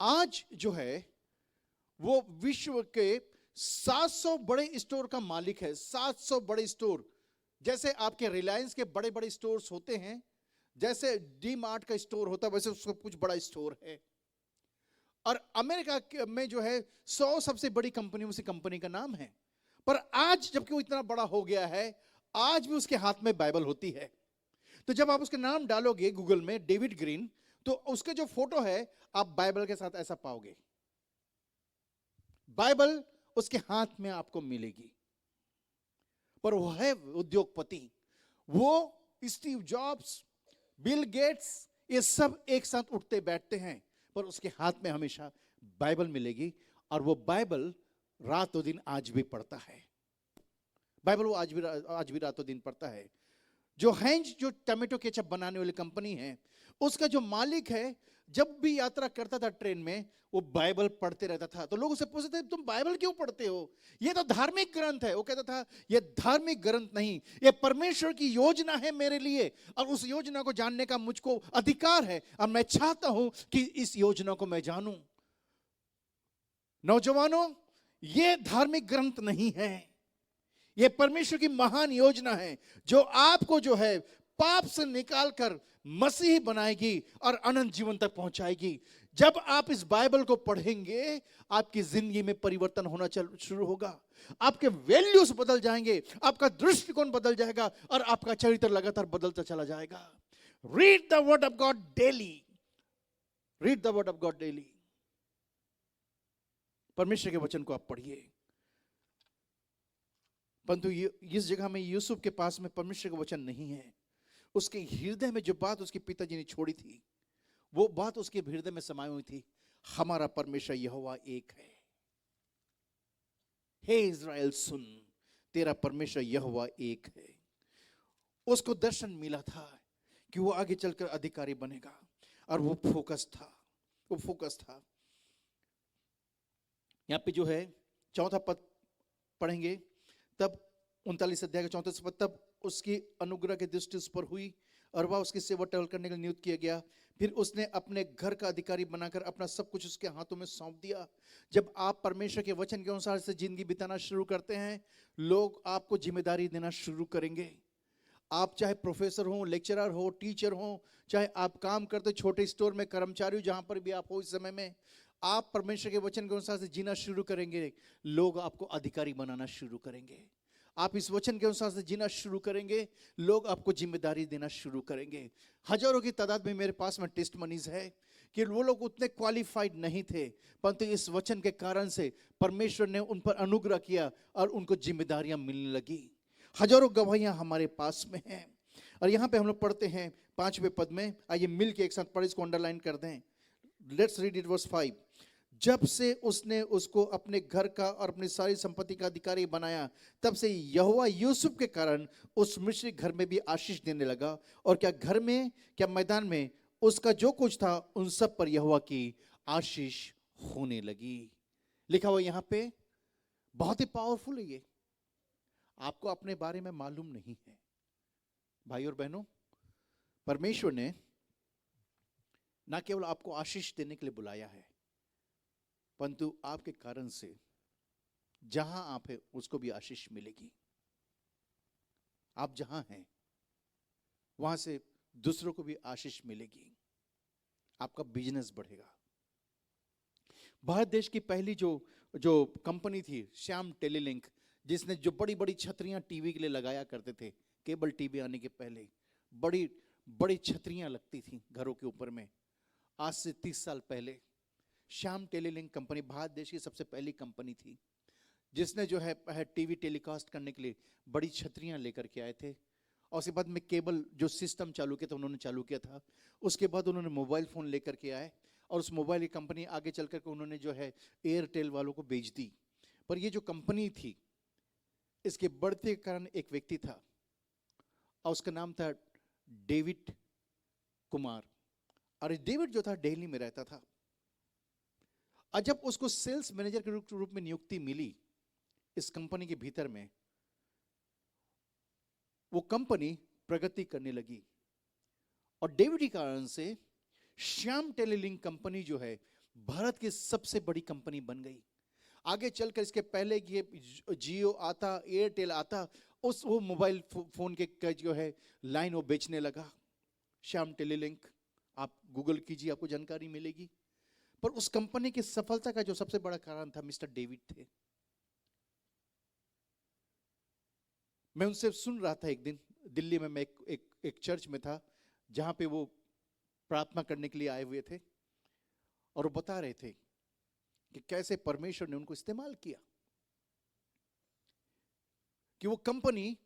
आज जो है वो विश्व के 700 बड़े स्टोर का मालिक है। 700 बड़े स्टोर, जैसे आपके रिलायंस के बड़े बड़े स्टोर्स होते हैं, जैसे डी मार्ट का स्टोर होता है, वैसे उसका कुछ बड़ा स्टोर है। और अमेरिका में जो है 100 सबसे बड़ी कंपनी, उसी कंपनी का नाम है। पर आज जबकि वो इतना बड़ा हो गया है, आज भी उसके हाथ में बाइबल होती है। तो जब आप उसके नाम डालोगे गूगल में, डेविड ग्रीन, तो उसके जो फोटो है आप बाइबल के साथ ऐसा पाओगे। बाइबल उसके हाथ में आपको मिलेगी। पर वो है उद्योगपति, वो स्टीव जॉब्स, बिल गेट्स, ये सब एक साथ उठते बैठते हैं, पर उसके हाथ में हमेशा बाइबल मिलेगी। और वो बाइबल रातों दिन आज भी पढ़ता है। बाइबल वो आज भी रातों दिन पढ़ता है। जो हैंज, जो टमेटो केचप बनाने वाली कंपनी है, उसका जो मालिक है, जब भी यात्रा करता था ट्रेन में, वो बाइबल पढ़ते रहता था। तो लोग उसे पूछते थे, तुम बाइबल क्यों पढ़ते हो, ये तो धार्मिक ग्रंथ है। वो कहता था, ये धार्मिक ग्रंथ नहीं, ये परमेश्वर की योजना है मेरे लिए, और उस योजना को जानने का मुझको अधिकार है, और मैं चाहता हूं कि इस योजना को मैं जानूं। नौजवानों, ये धार्मिक ग्रंथ नहीं है, ये परमेश्वर की महान योजना है, जो आपको जो है पाप से निकालकर मसीही बनाएगी और अनंत जीवन तक पहुंचाएगी। जब आप इस बाइबल को पढ़ेंगे, आपकी जिंदगी में परिवर्तन होना शुरू होगा। आपके वैल्यूज बदल जाएंगे, आपका दृष्टिकोण बदल जाएगा, और आपका चरित्र लगातार बदलता चला जाएगा। Read the word of God daily, read the word of God daily. परमेश्वर के वचन को आप पढ़िए। परंतु इस जगह में यूसुफ के पास में परमेश्वर का वचन नहीं है। उसके हृदय में जो बात उसके पिताजी ने छोड़ी थी, वो बात उसके हृदय में समाई हुई थी, हमारा परमेश्वर यहोवा एक है। हे इज़राइल सुन, तेरा परमेश्वर यहोवा एक है। उसको दर्शन मिला था कि वो आगे चलकर अधिकारी बनेगा, और वो फोकस था। यहां पे जो है 4वां पद पढ़ेंगे, तब 39 अध्याय का 34 पद, तब उसकी अनुग्रह की दृष्टि उस पर हुई और वह उसकी सेवा टहल करने के लिए नियुक्त किया गया। फिर उसने अपने घर का अधिकारी बनाकर अपना सब कुछ उसके हाथों में सौंप दिया। जब आप परमेश्वर के वचन के अनुसार से जिंदगी बिताना शुरू करते हैं, लोग आपको जिम्मेदारी देना शुरू करेंगे। आप चाहे प्रोफेसर हो, लेक्चरर हो, टीचर हो, चाहे आप काम करते छोटे स्टोर में कर्मचारी हो, जहां पर भी आप हो, इस समय में आप परमेश्वर के वचन के अनुसार से जीना शुरू करेंगे, लोग आपको अधिकारी बनाना शुरू करेंगे। आप इस वचन के अनुसार से जीना शुरू करेंगे, लोग आपको जिम्मेदारी देना शुरू करेंगे। हजारों की तादाद में मेरे पास में टेस्टमनीज है कि वो लोग उतने क्वालिफाइड नहीं थे, परंतु इस वचन के कारण से परमेश्वर ने उन पर अनुग्रह किया और उनको जिम्मेदारियां मिलने लगी। हजारों गवाहियां हमारे पास में हैं। और यहाँ पे हम लोग पढ़ते हैं 5वें पद में, आइए मिल के एक साथ पढ़े, इसको अंडरलाइन कर दें। Let's read it worse 5। जब से उसने उसको अपने घर का और अपनी सारी संपत्ति का अधिकारी बनाया, तब से यहोवा यूसुफ के कारण उस मिस्री घर में भी आशीष देने लगा, और क्या घर में क्या मैदान में उसका जो कुछ था उन सब पर यहोवा की आशीष होने लगी। लिखा हुआ यहाँ पे, बहुत ही पावरफुल है ये। आपको अपने बारे में मालूम नहीं है भाई और बहनों, परमेश्वर ने ना केवल आपको आशीष देने के लिए बुलाया है, परंतु आपके कारण से जहां आप हैं उसको भी आशीष मिलेगी। आप जहां हैं वहां से दूसरों को भी आशीष मिलेगी। आपका बिजनेस बढ़ेगा। भारत देश की पहली जो कंपनी थी श्याम टेलीलिंक, जिसने जो बड़ी बड़ी छतरियां टीवी के लिए लगाया करते थे, केबल टीवी आने के पहले बड़ी बड़ी छतरियां लगती थी घरों के ऊपर में। आज से 30 साल पहले श्याम टेलीलिंक कंपनी भारत देश की सबसे पहली कंपनी थी, जिसने जो है टीवी टेलीकास्ट करने के लिए बड़ी छतरियां लेकर के आए थे। और उसके बाद में केबल जो सिस्टम चालू किया था उन्होंने चालू किया था। उसके बाद उन्होंने मोबाइल फोन लेकर के आए, और उस मोबाइल की कंपनी आगे चल करके उन्होंने जो है एयरटेल वालों को बेच दी। पर ये जो कंपनी थी, इसके बढ़ते के कारण एक व्यक्ति था और उसका नाम था डेविड कुमार। और डेविड जो था दिल्ली में रहता था। और जब उसको सेल्स मैनेजर के रूप में नियुक्ति मिली इस कंपनी के भीतर में, वो कंपनी प्रगति करने लगी और डेविड के कारण से श्याम टेलीलिंक कंपनी जो है भारत की सबसे बड़ी कंपनी बन गई। आगे चलकर इसके पहले ये जियो आता, एयरटेल आता, उस वो मोबाइल फोन के जो है लाइन वो बेचने लगा, श्याम टेलीलिंक। आप गूगल कीजिए, आपको जानकारी मिलेगी। पर उस कंपनी की सफलता का जो सबसे बड़ा कारण था मिस्टर डेविड थे। मैं उनसे सुन रहा था एक दिन दिल्ली में, मैं एक चर्च में था जहां पे वो प्रार्थना करने के लिए आए हुए थे और वो बता रहे थे कि कैसे परमेश्वर ने उनको इस्तेमाल किया, कि वो कंपनी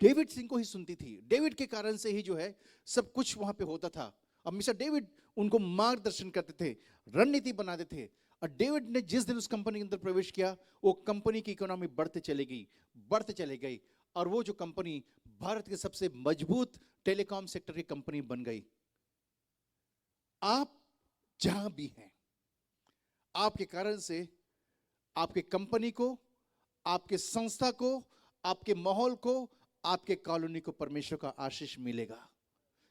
डेविड सिंह को ही सुनती थी। डेविड के कारण से ही जो है सब कुछ वहां पे होता था। अब मिस्टर डेविड उनको मार्गदर्शन करते थे, रणनीति बनाते थे। और डेविड ने जिस दिन उस कंपनी के अंदर प्रवेश किया, वो कंपनी की इकोनॉमी बढ़ते चले गई और वो जो कंपनी भारत के सबसे मजबूत टेलीकॉम सेक्टर की कंपनी बन गई। आप जहां भी हैं, आपके कारण से आपके कंपनी को, आपके संस्था को, आपके माहौल को, आपके कॉलोनी को परमेश्वर का आशीष मिलेगा,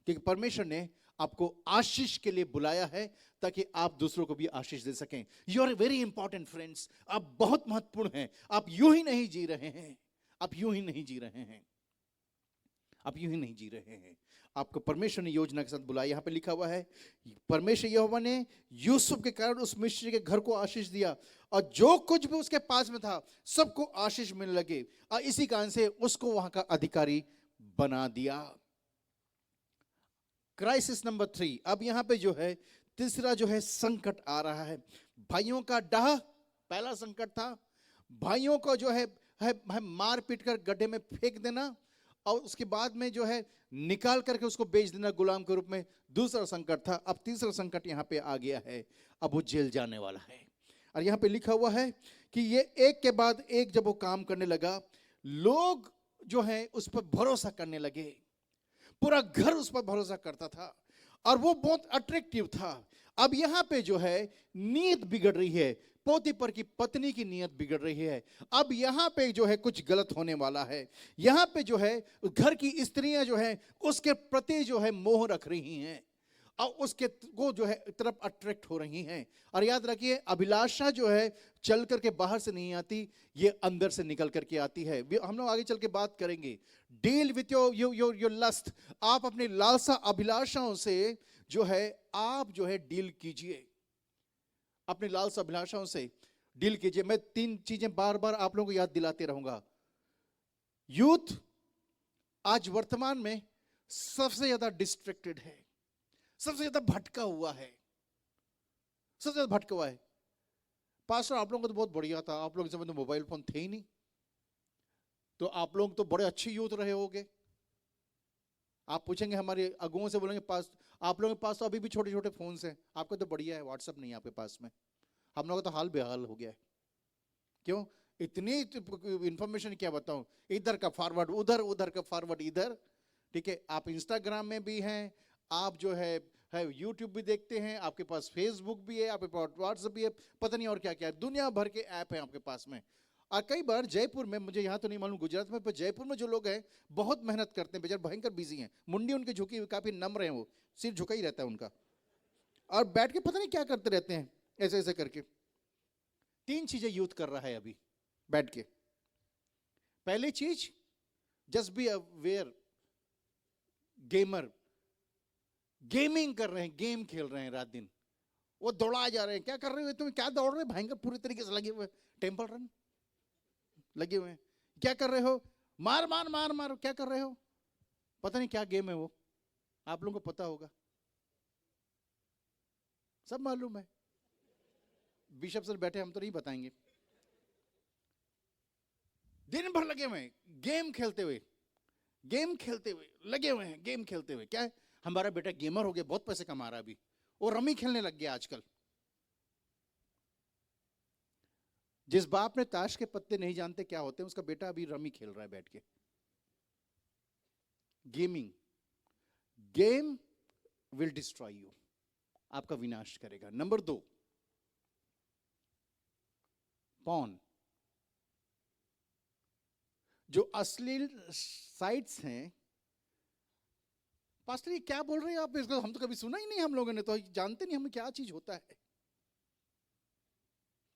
क्योंकि परमेश्वर ने आपको आशीष के लिए बुलाया है ताकि आप दूसरों को भी आशीष दे सकें। You are very important friends, आप बहुत महत्वपूर्ण हैं। आप यूं ही नहीं जी रहे हैं, आप यूं ही नहीं जी रहे हैं, आप यूं ही नहीं जी रहे हैं। आपको परमेश्वर ने योजना के साथ बुलाया। यहां पे लिखा हुआ है, परमेश्वर यहोवा ने यूसुफ के कारण उस मिस्री के घर को आशीष दिया और जो कुछ भी उसके पास में था सबको आशीष मिलने लगे और इसी कारण से उसको वहां का अधिकारी बना दिया। Crisis number 3। अब यहां पे जो है तीसरा जो है संकट आ रहा है। भाइयों का डाह पहला संकट था, भाइयों को जो है मार पीट कर गड्ढे में फेंक देना और उसके बाद में जो है निकाल करके उसको बेच देना गुलाम के रूप में, दूसरा संकट था। अब तीसरा संकट यहां पे आ गया है, अब वो जेल जाने वाला है। और यहां पे लिखा हुआ है कि ये एक के बाद एक जब वो काम करने लगा, लोग जो है उस पर भरोसा करने लगे, पूरा घर उस पर भरोसा करता था और वो बहुत अट्रैक्टिव था। अब यहां पे जो है नीयत बिगड़ रही है, पोतीपर की पत्नी की नीयत बिगड़ रही है। अब यहां पे जो है कुछ गलत होने वाला है। यहां पे जो है घर की स्त्रियां जो है उसके प्रति जो है मोह रख रही हैं और उसके को जो है तरफ अट्रैक्ट हो रही हैं। और याद रखिए, अभिलाषा जो है चल करके बाहर से नहीं आती, ये अंदर से निकल करके आती है। हम लोग आगे चल के बात करेंगे। Deal with your lust. आप अपनी लालसा अभिलाषाओं से जो है आप जो है डील कीजिए, अपनी लालसा अभिलाषाओं से डील कीजिए। मैं 3 चीजें बार बार आप लोगों को याद दिलाते रहूंगा। यूथ आज वर्तमान में सबसे ज्यादा डिस्ट्रैक्टेड है, सबसे ज्यादा भटका हुआ है, सबसे ज्यादा भटका हुआ है। पास्टर आप लोगों को तो बहुत बढ़िया था, आप लोगों के समय तो मोबाइल फोन थे ही नहीं, तो आप लोग तो बड़े अच्छे यूथ रहे होगे। आप पूछेंगे हमारे अगुओं से, बोलेंगे पास आप लोगों के पास तो अभी भी छोटे छोटे फोन हैं, आपको तो बढ़िया है, व्हाट्सएप नहीं है आपके पास में। हम लोगों का तो हाल बेहाल हो गया है। क्यों? इतनी इंफॉर्मेशन क्या बताऊं, इधर का फॉरवर्ड उधर, उधर का फॉरवर्ड इधर। ठीक है, आप इंस्टाग्राम में भी हैं, आप जो है यूट्यूब भी देखते हैं, आपके पास फेसबुक भी है, आपके पास व्हाट्सएप भी है, पता नहीं और क्या क्या है, दुनिया भर के ऐप हैं आपके पास में। और कई बार जयपुर में, मुझे यहाँ तो नहीं मालूम गुजरात में, पर जयपुर में जो लोग हैं बहुत मेहनत करते हैं, बेचारे भयंकर बिजी हैं, मुंडी उनकी झुकी हुई, काफी नम्र हैं, वो सिर झुका ही रहता है उनका, और बैठ के पता नहीं क्या करते रहते हैं ऐसे ऐसे करके। 3 चीजें यूथ कर रहा है अभी बैठ के। पहली चीज, just be aware, gamer, gaming कर रहे हैं, गेम खेल रहे हैं रात दिन, वो दौड़ा जा रहे हैं। क्या कर रहे हो तुम, क्या दौड़ रहे हो, भयंकर पूरी तरीके से लगे हुए, टेम्पल रन लगे हुए हैं। क्या कर रहे हो, मार मार मार मार, क्या कर रहे हो, पता नहीं क्या गेम है वो, आप लोगों को पता होगा, सब मालूम है। बिशप सर बैठे, हम तो नहीं बताएंगे। दिन भर लगे हुए हैं गेम खेलते हुए, गेम खेलते हुए लगे हुए हैं, गेम खेलते हुए। क्या है, हमारा बेटा गेमर हो गया, बहुत पैसे कमा रहा है अभी, वो रमी खेलने लग गया आजकल। जिस बाप ने ताश के पत्ते नहीं जानते क्या होते हैं, उसका बेटा अभी रमी खेल रहा है बैठ के। Gaming, game will destroy you, आपका विनाश करेगा। Number 2, porn. जो अश्लील साइट्स हैं, पास्टर ये क्या बोल रहे हैं आप, इसको हम तो कभी सुना ही नहीं, हम लोगों ने तो जानते नहीं हमें क्या चीज होता है,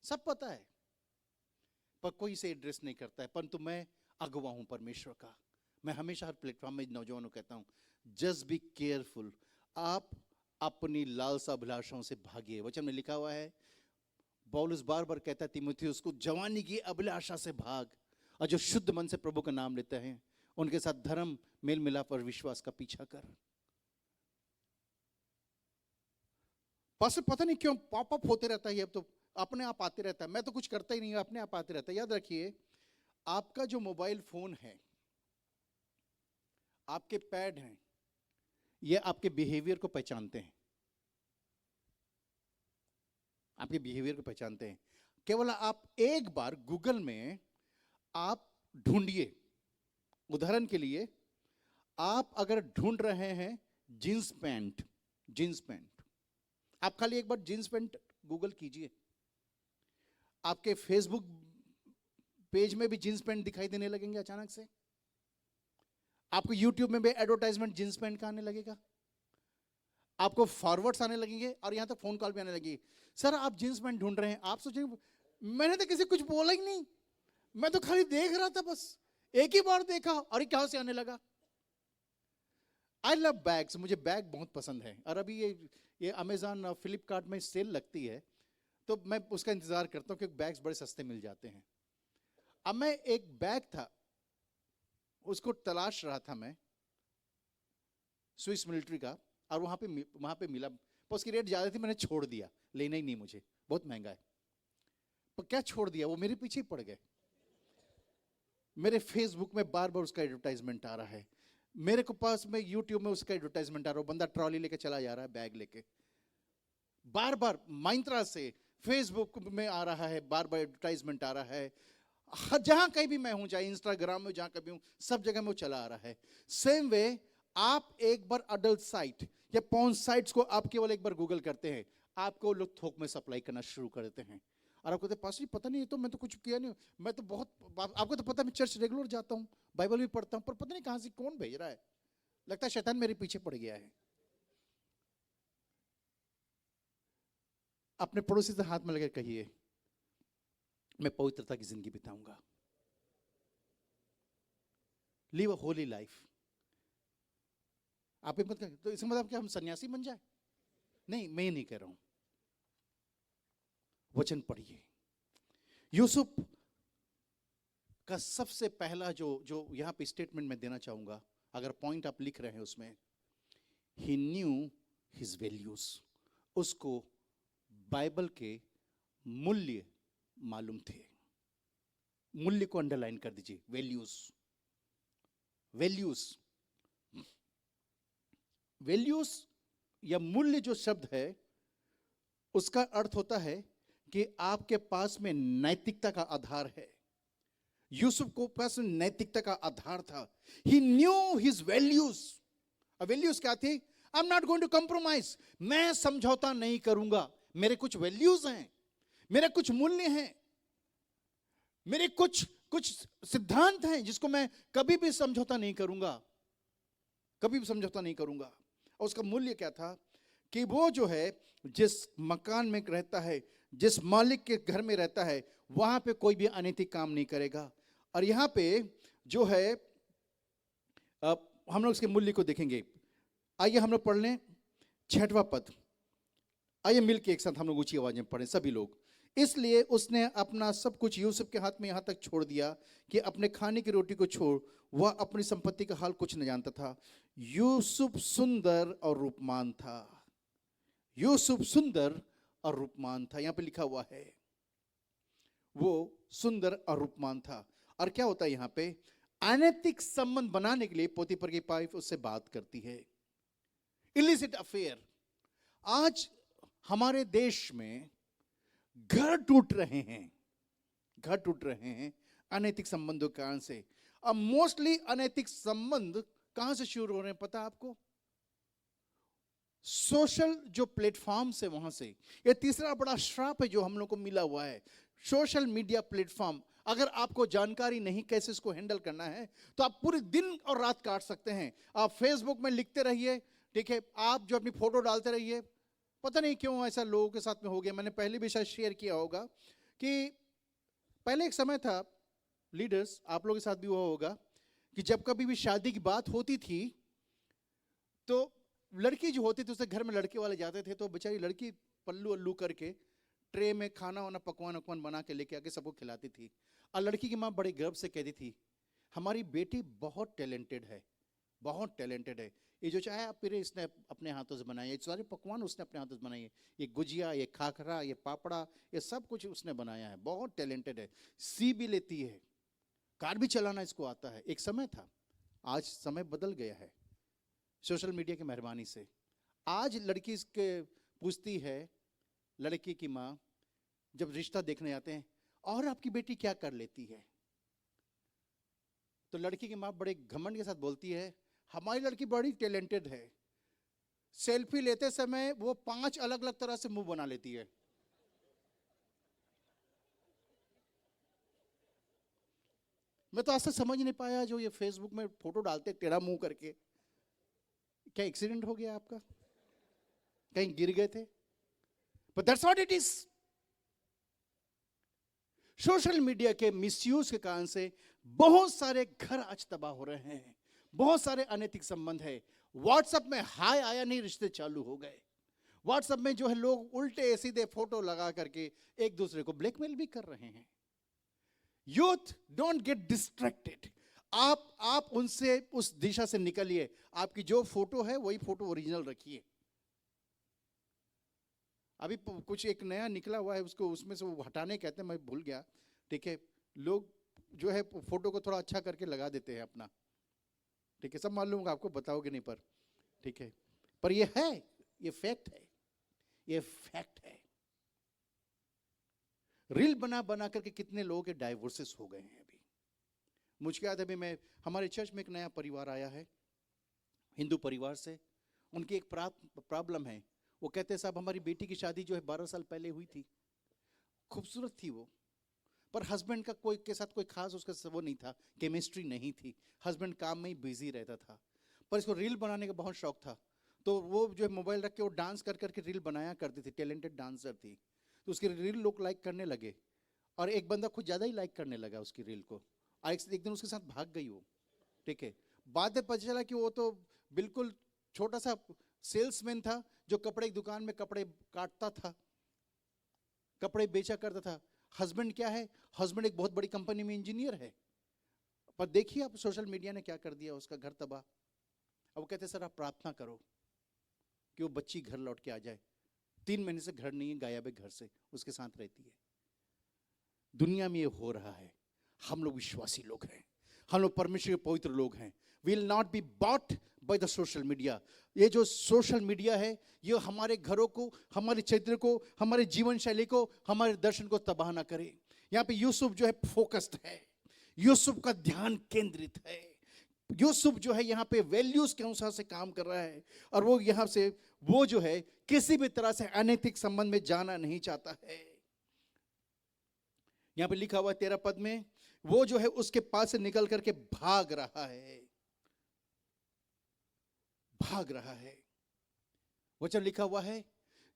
सब पता है पर कोई इसे एड्रेस नहीं करता है। परंतु मैं अगुवा हूं परमेश्वर का। मैं हमेशा हर प्लेटफॉर्म में नौजवानों को कहता हूं, जस्ट बी केयरफुल, आप अपनी लालसा अभिलाषाओं से भागिए। वचन में लिखा हुआ है, पौलुस बार बार कहता है तीमुथियुस को, जवानी की अभिलाषा से भाग, और जो शुद्ध मन से प्रभु का नाम लेते हैं उनके साथ धर्म, मेल मिलाप और विश्वास का पीछा कर। पास्टर पता नहीं क्यों पॉपअप होते रहता है, अब तो अपने आप आते रहता है, मैं तो कुछ करता ही नहीं, अपने आप आते रहता है। याद रखिए, आपका जो मोबाइल फोन है, आपके पैड हैं, ये आपके बिहेवियर को पहचानते हैं, आपके बिहेवियर को पहचानते हैं। केवल आप एक बार गूगल में आप ढूंढिए, उदाहरण के लिए आप अगर ढूंढ रहे हैं जींस पैंट, आप खाली एक बार जींस पैंट गूगल कीजिए, आपके फेसबुक पेज में भी जींस पैंट दिखाई देने लगेंगे अचानक से, आपको यूट्यूब में भी एडवर्टाइजमेंट जींस पैंट का आने लगेगा, आपको फॉरवर्ड्स आने लगेंगे, और यहां तक फोन कॉल भी आने लगेगी, सर आप जींस पैंट ढूंढ रहे हैं। आप सोचेंगे मैंने तो किसी कुछ बोला ही नहीं, मैं तो खाली देख रहा था, बस एक ही बार देखा और ये कहां से आने लगा। आई लव बैग्स, मुझे बैग बहुत पसंद है, और अभी ये अमेजॉन फ्लिपकार्ट में सेल लगती है तो मैं उसका इंतजार करता हूं क्योंकि बैग्स बड़े सस्ते मिल जाते हैं। अब मैं एक बैग था उसको तलाश रहा था मैं, स्विस मिलिट्री का, और वहां पे मिला, पर उसकी रेट ज्यादा थी, मैंने छोड़ दिया, लेना ही नहीं मुझे, बहुत महंगा है। पर क्या छोड़ दिया, वो मेरे पीछे ही पड़ गए। मेरे फेसबुक में बार बार उसका एडवर्टाइजमेंट आ रहा है, मेरे को पास में यूट्यूब में उसका एडवर्टाइजमेंट आ रहा है, बंदा ट्रॉली लेके चला जा रहा है बैग लेके, बार बार माइंत्रा से फेसबुक में आ रहा है, बार बार एडवर्टाइजमेंट आ रहा है, जहां कहीं भी मैं हूं, चाहे इंस्टाग्राम में, जहां कभी हूं, सब जगह में वो चला आ रहा है। सेम वे आप एक बार अडल्ट साइट या पॉर्न साइट्स को आप केवल एक बार गूगल करते हैं, आपको लोग थोक में सप्लाई करना शुरू कर देते हैं, और आपको कहते हैं पास्टर पता नहीं, तो मैं तो कुछ किया नहीं, मैं तो बहुत, आपको तो पता है मैं चर्च रेगुलर जाता हूं, बाइबल भी पढ़ता हूं, पर पता नहीं कहां से कौन भेज रहा है, लगता है शैतान मेरे पीछे पड़ गया है। अपने पड़ोसी से हाथ में लगे कहिए, मैं पवित्रता की जिंदगी बिताऊंगा, लिव अ होली लाइफ। आप मत कहें तो इसका मतलब क्या हम सन्यासी बन जाए? नहीं, मैं नहीं कह रहा हूं। वचन पढ़िए, यूसुफ का सबसे पहला जो यहां पे स्टेटमेंट मैं देना चाहूंगा, अगर पॉइंट आप लिख रहे हैं उसमें, ही न्यू हिज वैल्यूज, उसको बाइबल के मूल्य मालूम थे। मूल्य को अंडरलाइन कर दीजिए, वैल्यूज। वैल्यूज वैल्यूज या मूल्य जो शब्द है उसका अर्थ होता है कि आपके पास में नैतिकता का आधार है। यूसुफ को पास नैतिकता का आधार था। He knew his values. Values क्या थी? I am not going to compromise, मैं समझौता नहीं करूंगा, मेरे कुछ वैल्यूज हैं, मेरे कुछ मूल्य हैं, मेरे कुछ सिद्धांत हैं जिसको मैं कभी भी समझौता नहीं करूंगा, कभी भी समझौता नहीं करूंगा। और उसका मूल्य क्या था कि वो जो है जिस मकान में रहता है, जिस मालिक के घर में रहता है, वहां पे कोई भी अनैतिक काम नहीं करेगा। और यहां पे जो है हम लोग इसके मूल्य को देखेंगे। आइए हम लोग पढ़ लें 6वां पद। आइए मिलके एक साथ हम लोग ऊंची आवाज में पढ़ें सभी लोग। इसलिए उसने अपना सब कुछ यूसुफ के हाथ में यहां तक छोड़ दिया कि अपने खाने की रोटी को छोड़ वह अपनी संपत्ति का हाल कुछ न जानता था। यूसुफ सुंदर और रूपमान था। यूसुफ सुंदर और रूपमान था। यहां पे लिखा हुआ है वो सुंदर और रूपमान था। और क्या होता है यहां पे? अनैतिक संबंध बनाने के लिए पोतीफर की वाइफ उससे बात करती है। Illicit affair. आज हमारे देश में घर टूट रहे हैं, घर टूट रहे हैं अनैतिक संबंधों के कारण से। अब मोस्टली अनैतिक संबंध कहां से शुरू हो रहे हैं पता है आपको? सोशल जो प्लेटफॉर्म है वहां से। यह तीसरा बड़ा श्राप है जो हम लोग को मिला हुआ है। सोशल मीडिया प्लेटफॉर्म अगर आपको जानकारी नहीं कैसे इसको हैंडल करना है तो आप पूरे दिन और रात काट सकते हैं। आप फेसबुक में लिखते रहिए, ठीक है, आप जो अपनी फोटो डालते रहिए। पता नहीं क्यों ऐसा लोगों के साथ में हो गया, मैंने पहले भी शायद शेयर किया होगा कि पहले एक समय था, लीडर्स आप लोगों के साथ भी हुआ होगा, कि जब कभी भी शादी की बात होती थी तो लड़की जो होती थी उसके घर में लड़के वाले जाते थे, तो बेचारी लड़की पल्लू अल्लू करके ट्रे में खाना वाना पकवान वकवान बना के लेके आके सबको खिलाती थी। और लड़की की माँ बड़े गर्व से कहती थी, हमारी बेटी बहुत टैलेंटेड है, बहुत टैलेंटेड है। ये जो चाय आप पी रहे इसने अपने हाथों से बनाया, ये सारे पकवान उसने अपने हाथों से बनाए, ये गुजिया, ये खाखरा, ये पापड़ा, ये सब कुछ उसने बनाया है, बहुत टैलेंटेड है। सी भी लेती है, कार भी चलाना इसको आता है। एक समय था, आज समय बदल गया है सोशल मीडिया की मेहरबानी से। आज लड़की इसके पूछती है, लड़की की माँ जब रिश्ता देखने आते हैं, और आपकी बेटी क्या कर लेती है, तो लड़की की माँ बड़े घमंड के साथ बोलती है, हमारी लड़की बड़ी टैलेंटेड है, सेल्फी लेते समय वो 5 अलग अलग तरह से मुंह बना लेती है। मैं तो आज तक समझ नहीं पाया, जो ये फेसबुक में फोटो डालते टेढ़ा मुंह करके, क्या एक्सीडेंट हो गया आपका, कहीं गिर गए थे? But that's what it is. Social media के मिसयूज के कारण से बहुत सारे घर आज तबाह हो रहे हैं, बहुत सारे अनैतिक संबंध है। व्हाट्सएप में हाय आया नहीं, रिश्ते चालू हो गए। व्हाट्सएप में जो है लोग उल्टे सीधे फोटो लगा करके एक दूसरे को ब्लैकमेल भी कर रहे हैं। Youth don't get distracted. आप उनसे उस दिशा से निकलिए। आपकी जो फोटो है वही फोटो ओरिजिनल रखिए। अभी कुछ एक नया निकला हुआ है, उसको उसमें से वो हटाने कहते हैं, मैं भूल गया, ठीक है। लोग जो है फोटो को थोड़ा अच्छा करके लगा देते हैं अपना, ठीक है, सब मालूम होगा आपको, बताओगे नहीं पर, ठीक है, पर ये है, ये फैक्ट है, ये फैक्ट है। रील बना बना करके कितने लोगों के डाइवोर्सेस हो गए हैं। अभी मुझे याद है, अभी मैं हमारे चर्च में एक नया परिवार आया है, हिंदू परिवार से। उनकी एक प्रॉब्लम है, वो कहते हैं साहब हमारी बेटी की शादी जो है 12 साल पहले हुई थी, खूबसूरत थी वो, पर हस्बैंड का कोई के साथ कोई खास उसका वो नहीं था, केमिस्ट्री नहीं थी, हस्बैंड काम में ही बिजी रहता था, पर इसको रील बनाने का बहुत शौक था। तो वो जो है मोबाइल रख के वो डांस कर करके रील बनाया करती थी, टैलेंटेड डांसर थी, तो उसकी रील लोग लाइक करने लगे, और एक बंदा कुछ ज़्यादा ही लाइक करने लगा उसकी रील को। एक दिन उसके साथ भाग गई वो, ठीक है। बाद में पता चला कि वो तो बिल्कुल छोटा सा सेल्समैन था, जो कपड़े की दुकान में कपड़े काटता था, कपड़े बेचा करता था। हस्बैंड क्या है, हस्बैंड एक बहुत बड़ी कंपनी में इंजीनियर है, पर देखिए आप सोशल मीडिया ने क्या कर दिया, उसका घर तबाह। अब वो कहते सर आप प्रार्थना करो कि वो बच्ची घर लौट के आ जाए, 3 महीने से घर नहीं है, गायब है घर से, उसके साथ रहती है। दुनिया में ये हो रहा है। हम लोग विश्वासी लोग हैं, हम लोग परमेश्वर के पवित्र लोग हैं। Will not be bought by the social media. ये जो सोशल मीडिया है, ये हमारे घरों को, हमारे चरित्र को, हमारे जीवन शैली को, हमारे दर्शन को तबाह ना करे। यहाँ पे यूसुफ जो है फोकस्ड है, यूसुफ का ध्यान केंद्रित है, यूसुफ जो है यहाँ पे वैल्यूज के अनुसार से काम कर रहा है, और वो यहाँ से वो जो है किसी भी तरह से अनैतिक संबंध में जाना नहीं चाहता है। यहाँ पे लिखा हुआ 13 पद में, वो जो है उसके पास से निकल करके भाग रहा है, भाग रहा है। वचन लिखा हुआ है,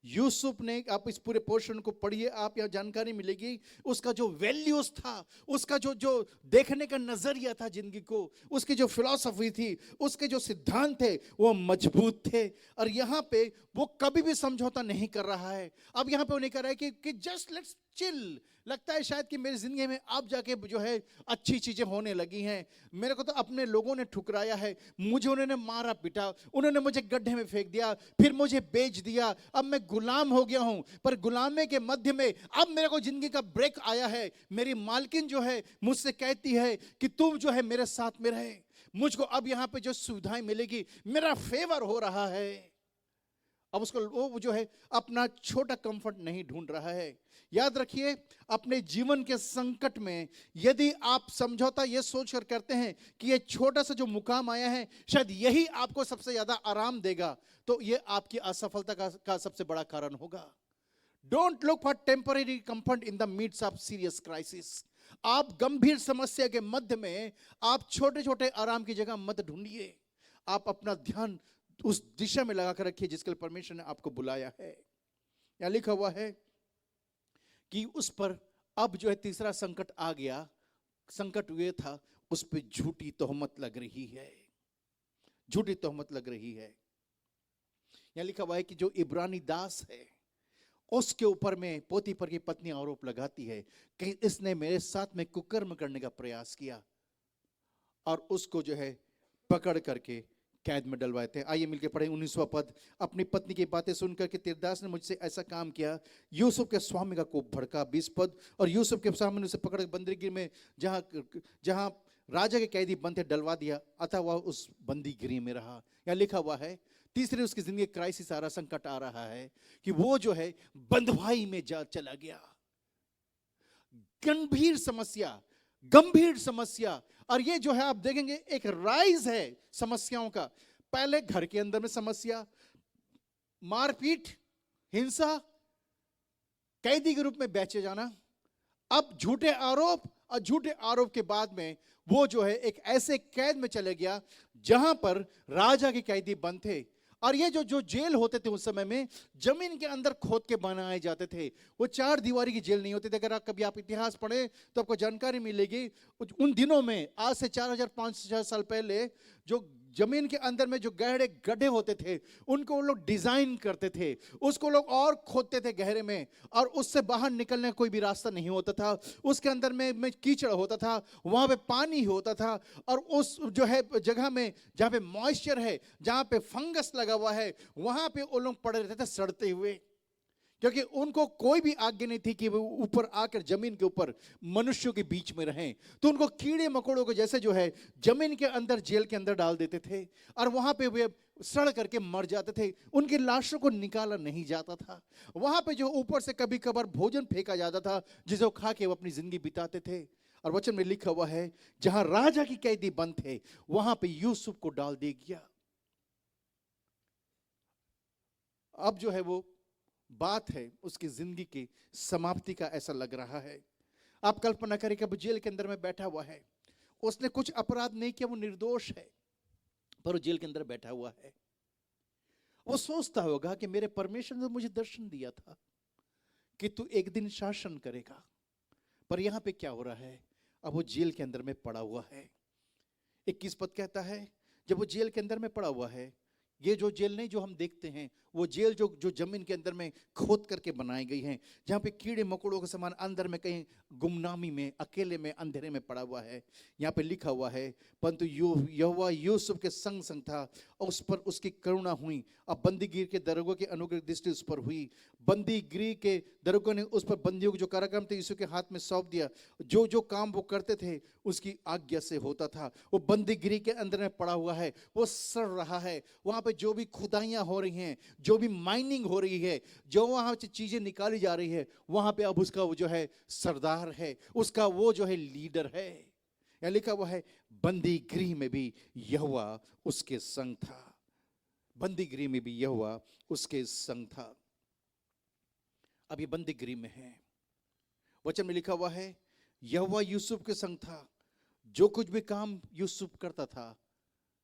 यूसुफ ने, आप इस पूरे पोर्शन को पढ़िए, आप यहां जानकारी मिलेगी, उसका जो वैल्यूज था, उसका जो देखने का नजरिया था जिंदगी को, उसकी जो फिलॉसफी थी, उसके जो सिद्धांत थे, वो मजबूत थे। और यहां पे वो कभी भी समझौता नहीं कर रहा है। अब यहां पे वो नहीं कर रहा है कि जस्ट लेट्स चिल। लगता है शायद कि मेरी जिंदगी में अब जाके जो है अच्छी चीजें होने लगी हैं। मेरे को तो अपने लोगों ने ठुकराया है, मुझे उन्होंने मारा पीटा, उन्होंने मुझे गड्ढे में फेंक दिया, फिर मुझे बेच दिया, अब मैं गुलाम हो गया हूं। पर गुलामी के मध्य में अब मेरे को जिंदगी का ब्रेक आया है। मेरी मालकिन जो है मुझसे कहती है कि तुम जो है मेरे साथ में रहे, मुझको अब यहां पे जो सुविधाएं मिलेगी, मेरा फेवर हो रहा है। अब उसको वो जो है अपना छोटा कंफर्ट नहीं ढूंढ रहा है। याद रखिए, अपने जीवन के संकट में यदि आप समझौता ये सोचकर करते हैं कि ये छोटा सा जो मुकाम आया है शायद यही आपको सबसे ज्यादा आराम देगा, तो ये आपकी असफलता का सबसे बड़ा कारण होगा। Don't look for temporary comfort in the midst of serious crisis. आप गंभीर समस्या के मध्य में आप छोटे छोटे आराम की जगह मत ढूंढिए। आप अपना ध्यान उस दिशा में लगा कर रखिए जिसके लिए परमेश्वर ने आपको बुलाया है। यहां लिखा हुआ है कि उस पर अब जो है तीसरा संकट आ गया। संकट ये था, उस पर झूठी तोहमत लग रही है, झूठी तोहमत लग रही है। यहां लिखा हुआ है कि जो इब्रानी दास है उसके ऊपर में पोतीफर की पत्नी आरोप लगाती है कि इसने मेरे साथ में कुकर्म करने का प्रयास किया, और उसको जो है पकड़ करके कैद में डलवाए थे। आइए मिलकर पढ़े 19वां पद। अपनी पत्नी की बातें सुनकर कि तेरे दास ने मुझसे ऐसा काम किया, यूसुफ के स्वामी का कोप भड़का। 20 पद। और यूसुफ के सामने उसे पकड़ बंदीगृह में जहां राजा के कैदी बंद थे डलवा दिया, अतः वह उस बंदीगृह में रहा। यहाँ लिखा हुआ है तीसरे उसकी जिंदगी क्राइसिस आ रहा, संकट आ रहा है कि वो जो है बंधुआई में जा चला गया। गंभीर समस्या, गंभीर समस्या। और ये जो है आप देखेंगे एक राइज है समस्याओं का। पहले घर के अंदर में समस्या, मारपीट, हिंसा, कैदी के रूप में बेचे जाना, अब झूठे आरोप, और झूठे आरोप के बाद में वो जो है एक ऐसे कैद में चले गया जहां पर राजा के कैदी बंद थे। और ये जो जेल होते थे उस समय में जमीन के अंदर खोद के बनाए जाते थे, वो 4 दीवारी की जेल नहीं होती थी। अगर आप कभी आप इतिहास पढ़ें तो आपको जानकारी मिलेगी उन दिनों में, आज से 4000-5000 साल पहले जो जमीन के अंदर में जो गहरे गड्ढे होते थे उनको वो लोग डिजाइन करते थे, उसको लोग और खोदते थे गहरे में, और उससे बाहर निकलने का कोई भी रास्ता नहीं होता था। उसके अंदर में कीचड़ होता था, वहां पे पानी होता था, और उस जो है जगह में जहां पे मॉइस्चर है, जहां पे फंगस लगा हुआ है, वहां पे वो लोग पड़े रहते थे सड़ते हुए, क्योंकि उनको कोई भी आज्ञा नहीं थी कि वो ऊपर आकर जमीन के ऊपर मनुष्यों के बीच में रहें। तो उनको कीड़े मकोड़ों को जैसे जो है जमीन के अंदर, जेल के अंदर डाल देते थे, और वहां पे वे सड़ करके मर जाते थे। उनकी लाशों को निकाला नहीं जाता था। वहां पे जो ऊपर से कभी कभार भोजन फेंका जाता था जिसे वो खा के वो अपनी जिंदगी बिताते थे। और वचन में लिखा हुआ है जहां राजा की कैदी बंद थे वहां पे यूसुफ को डाल दिया गया। अब जो है वो बात है उसकी जिंदगी की समाप्ति का, ऐसा लग रहा है। आप कल्पना करें कि अब जेल के अंदर में बैठा हुआ है, उसने कुछ अपराध नहीं किया, वो निर्दोष है, पर वो जेल के अंदर बैठा हुआ है। वो सोचता होगा कि मेरे परमेश्वर ने मुझे दर्शन दिया था कि तू एक दिन शासन करेगा, पर यहां पे क्या हो रहा है, अब वो जेल के अंदर में पड़ा हुआ है। 21 पद कहता है जब वो जेल के अंदर में पड़ा हुआ है, ये जो जेल नहीं जो हम देखते हैं, वो जेल जो जमीन के अंदर में खोद करके बनाई गई है, जहाँ पे कीड़े मकोड़ों के समान अंदर में कहीं गुमनामी में, अकेले में, अंधेरे में पड़ा हुआ है। यहाँ पे लिखा हुआ है परंतु यहोवा यूसुफ के संग संग था और उस पर उसकी करुणा हुई। अब बंदीगृह के दरोगों की अनुग्रह दृष्टि उस पर हुई। बंदीगृह के दरोगों ने उस पर बंदियों के जो कार्यक्रम थे यीशु के हाथ में सौंप दिया। जो जो काम वो करते थे उसकी आज्ञा से होता था। वो बंदीगृह के अंदर में पड़ा हुआ है, वो सड़ रहा है। वहां पे जो भी खुदाइयां हो रही हैं, जो भी माइनिंग हो रही है, जो वहां से चीजें निकाली जा रही है, वहां पे अब उसका वो जो है सरदार है, उसका वो जो है लीडर है। यह लिखा हुआ है बंदी गृह में भी यहोवा उसके संग था। बंदी गृह में भी यहोवा उसके संग था। अब ये बंदी गृह में है। वचन में लिखा हुआ है यहोवा यूसुफ के संग था। जो कुछ भी काम यूसुफ करता था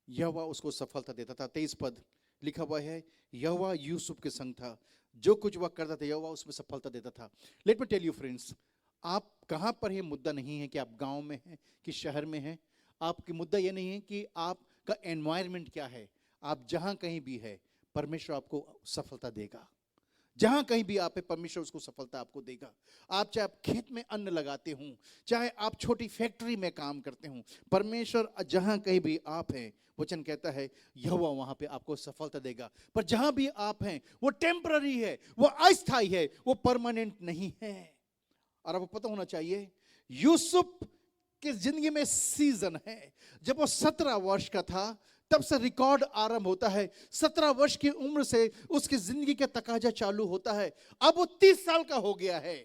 यहोवा उसको सफलता देता था। 23 पद लिखा हुआ है यहोवा यूसुफ के संग था। जो कुछ वह करता था यहोवा उसमें सफलता देता था। Let me tell you friends, आप कहां पर ये मुद्दा नहीं है कि आप गांव में हैं कि शहर में हैं। आपकी मुद्दा ये नहीं है कि आपका एनवायरनमेंट क्या है। आप जहां कहीं भी है परमेश्वर आपको सफलता देगा। जहां कहीं भी आप है परमेश्वर उसको सफलता आपको देगा। आप चाहे आप खेत में अन्न लगाते हों, चाहे आप छोटी फैक्ट्री में काम करते हों, परमेश्वर जहां कहीं भी आप हैं, वचन कहता है यहोवा वहां पे आपको सफलता देगा। पर जहां भी आप हैं वो टेम्पररी है, वो अस्थायी है, वो परमानेंट नहीं है। और आपको पता होना चाहिए यूसुफ की जिंदगी में सीजन है। जब वो 17 वर्ष का था तब से रिकॉर्ड आरंभ होता है। 17 वर्ष की उम्र से उसकी जिंदगी का तकाजा चालू होता है। अब वो 30 साल का हो गया है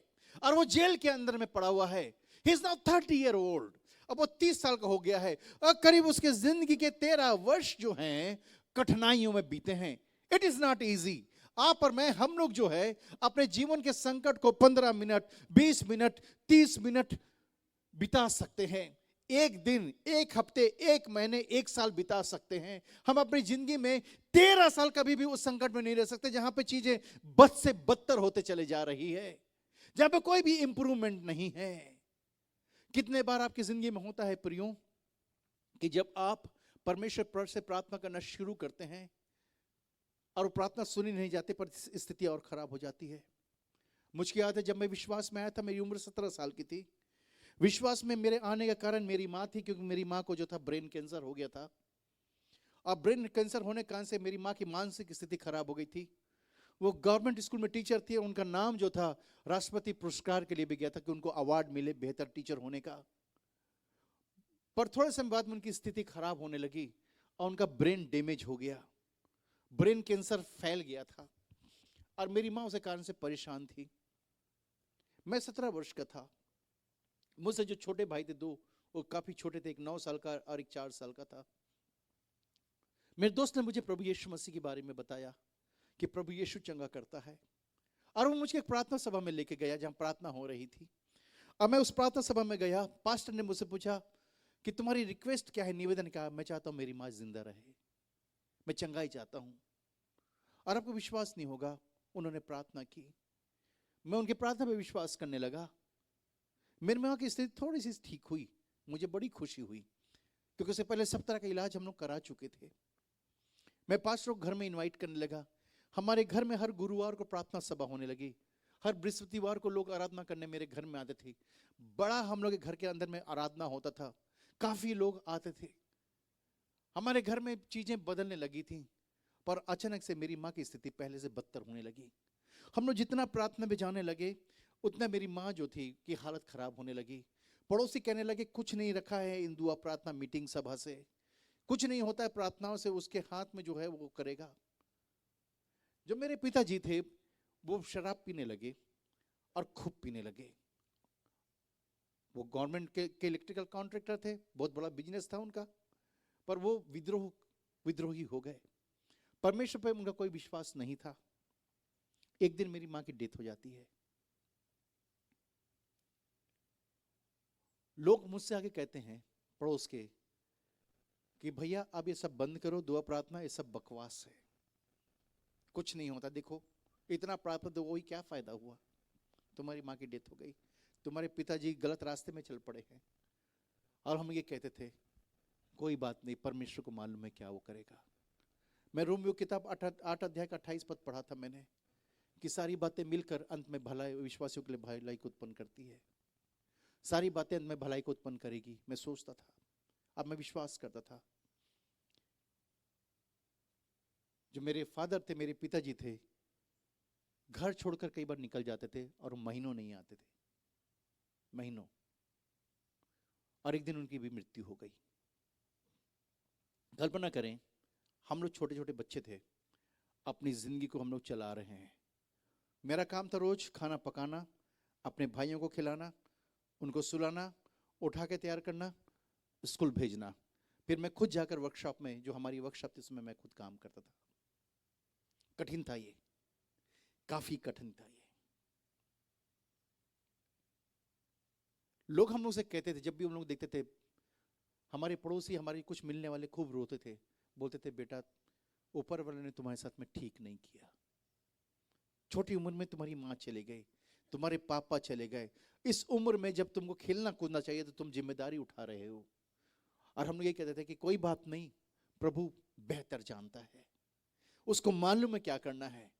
और वो जेल के अंदर में पड़ा हुआ है। He is now 30 year old. अब वो 30 साल का हो गया है और करीब उसके जिंदगी के 13 वर्ष जो हैं कठिनाइयों में बीते हैं। It is not easy. आप और मैं, हम लोग जो है अपने जीवन के संकट को 15 मिनट, 20 मिनट, 30 मिनट बिता सकते हैं, एक दिन, एक हफ्ते, एक महीने, एक साल बिता सकते हैं। हम अपनी जिंदगी में 13 साल कभी भी उस संकट में नहीं रह सकते जहां पे चीजें बद से बदतर होते चले जा रही है, जहां पे कोई भी इंप्रूवमेंट नहीं है। कितने बार आपकी जिंदगी में होता है प्रियो कि जब आप परमेश्वर से प्रार्थना करना शुरू करते हैं और वो प्रार्थना सुनी नहीं जाती, पर स्थिति और खराब हो जाती है। मुझे याद है जब मैं विश्वास में आया था, मेरी उम्र 17 साल की थी। विश्वास में मेरे आने का कारण मेरी माँ थी, क्योंकि मेरी माँ को जो था ब्रेन कैंसर हो गया था। और ब्रेन कैंसर होने के कारण से मेरी माँ की मानसिक स्थिति खराब हो गई थी। वो गवर्नमेंट स्कूल में टीचर थी, उनका नाम जो था राष्ट्रपति पुरस्कार के लिए भी गया था कि उनको अवार्ड मिले बेहतर टीचर होने का। पर थोड़े समय बाद में उनकी स्थिति खराब होने लगी और उनका ब्रेन डैमेज हो गया, ब्रेन कैंसर फैल गया था और मेरी माँ उस कारण से परेशान थी। मैं 17 वर्ष का था। मुझसे जो छोटे भाई थे दो, वो काफी छोटे थे, एक 9 साल का और एक 4 साल का था। मेरे दोस्त ने मुझे प्रभु यीशु मसीह के बारे में बताया कि प्रभु यीशु चंगा करता है, और वो मुझे एक प्रार्थना सभा में लेके गया जहां प्रार्थना हो रही थी। अब मैं उस प्रार्थना सभा में गया, पास्टर ने मुझसे पूछा कि तुम्हारी रिक्वेस्ट क्या है, निवेदन क्या है। मैं चाहता हूं मेरी माँ जिंदा रहे, मैं चंगाई चाहता हूं। और आपको विश्वास नहीं होगा, उन्होंने प्रार्थना की, मैं उनकी प्रार्थना पे विश्वास करने लगा। मेरी माँ की स्थिति थोड़ी सी ठीक हुई, मुझे बड़ी खुशी हुई, क्योंकि उससे पहले सब तरह का इलाज हम लोग करा चुके थे। मैं पास्टरों को घर में इनवाइट करने लगा। हमारे घर में हर गुरुवार को प्रार्थना सभा होने लगी, हर बृहस्पतिवार को लोग आराधना करने मेरे घर में आते थे। बड़ा हम लोग के घर के अंदर में आराधना होता था, काफी लोग आते थे। हमारे घर में चीजें बदलने लगी थी, पर अचानक से मेरी माँ की स्थिति पहले से बदतर होने लगी। हम लोग जितना प्रार्थना में जाने लगे, उतना मेरी माँ जो थी की हालत खराब होने लगी। पड़ोसी कहने लगे कुछ नहीं रखा है इन दुआ प्रार्थना मीटिंग सभा से, कुछ नहीं होता है प्रार्थनाओं से, उसके हाथ में जो है वो करेगा। जो मेरे पिताजी थे वो शराब पीने लगे और खूब पीने लगे। वो गवर्नमेंट के इलेक्ट्रिकल कॉन्ट्रैक्टर थे, बहुत बड़ा बिजनेस था उनका, पर वो विद्रोही हो गए। परमेश्वर पे उनका कोई विश्वास नहीं था। एक दिन मेरी माँ की डेथ हो जाती है। लोग मुझसे आगे कहते हैं पड़ोस के कि भैया अब ये सब बंद करो, दुआ प्रार्थना ये सब बकवास है, कुछ नहीं होता। देखो इतना प्रार्थना तो वही क्या फायदा हुआ, तुम्हारी माँ की डेथ हो गई, तुम्हारे पिताजी गलत रास्ते में चल पड़े हैं। और हम ये कहते थे कोई बात नहीं, परमेश्वर को मालूम है क्या वो करेगा। मैं रोमियो किताब 8 अध्याय का 28 पद पढ़ा था मैंने, कि सारी बातें मिलकर अंत में भलाई, विश्वासियों के लिए भलाई को उत्पन्न करती है। सारी बातें अंत में भलाई को उत्पन्न करेगी, मैं सोचता था। अब मैं विश्वास करता था। जो मेरे फादर थे, मेरे पिताजी थे, घर छोड़कर कई बार निकल जाते थे और महीनों नहीं आते थे, महीनों। और एक दिन उनकी भी मृत्यु हो गई। कल्पना करें, हम लोग छोटे छोटे बच्चे थे, अपनी जिंदगी को हम लोग चला रहे हैं। मेरा काम था रोज खाना पकाना, अपने भाइयों को खिलाना, उनको सुलाना, उठा के तैयार करना, स्कूल भेजना। फिर मैं खुद जाकर वर्कशॉप में, जो हमारी वर्कशॉप थी उसमें मैं खुद काम करता था। कठिन था ये, काफी कठिन था ये। लोग हम लोग से कहते थे, जब भी हम लोग देखते थे, हमारे पड़ोसी, हमारे कुछ मिलने वाले खूब रोते थे, बोलते थे बेटा ऊपर वाले ने तुम्हारे साथ में ठीक नहीं किया, छोटी उम्र में तुम्हारी माँ चले गई, तुम्हारे पापा चले गए, इस उम्र में जब तुमको खेलना कूदना चाहिए तो तुम जिम्मेदारी उठा रहे हो। और हम लोग ये कहते थे कि कोई बात नहीं, प्रभु बेहतर जानता है, उसको मालूम है क्या करना है,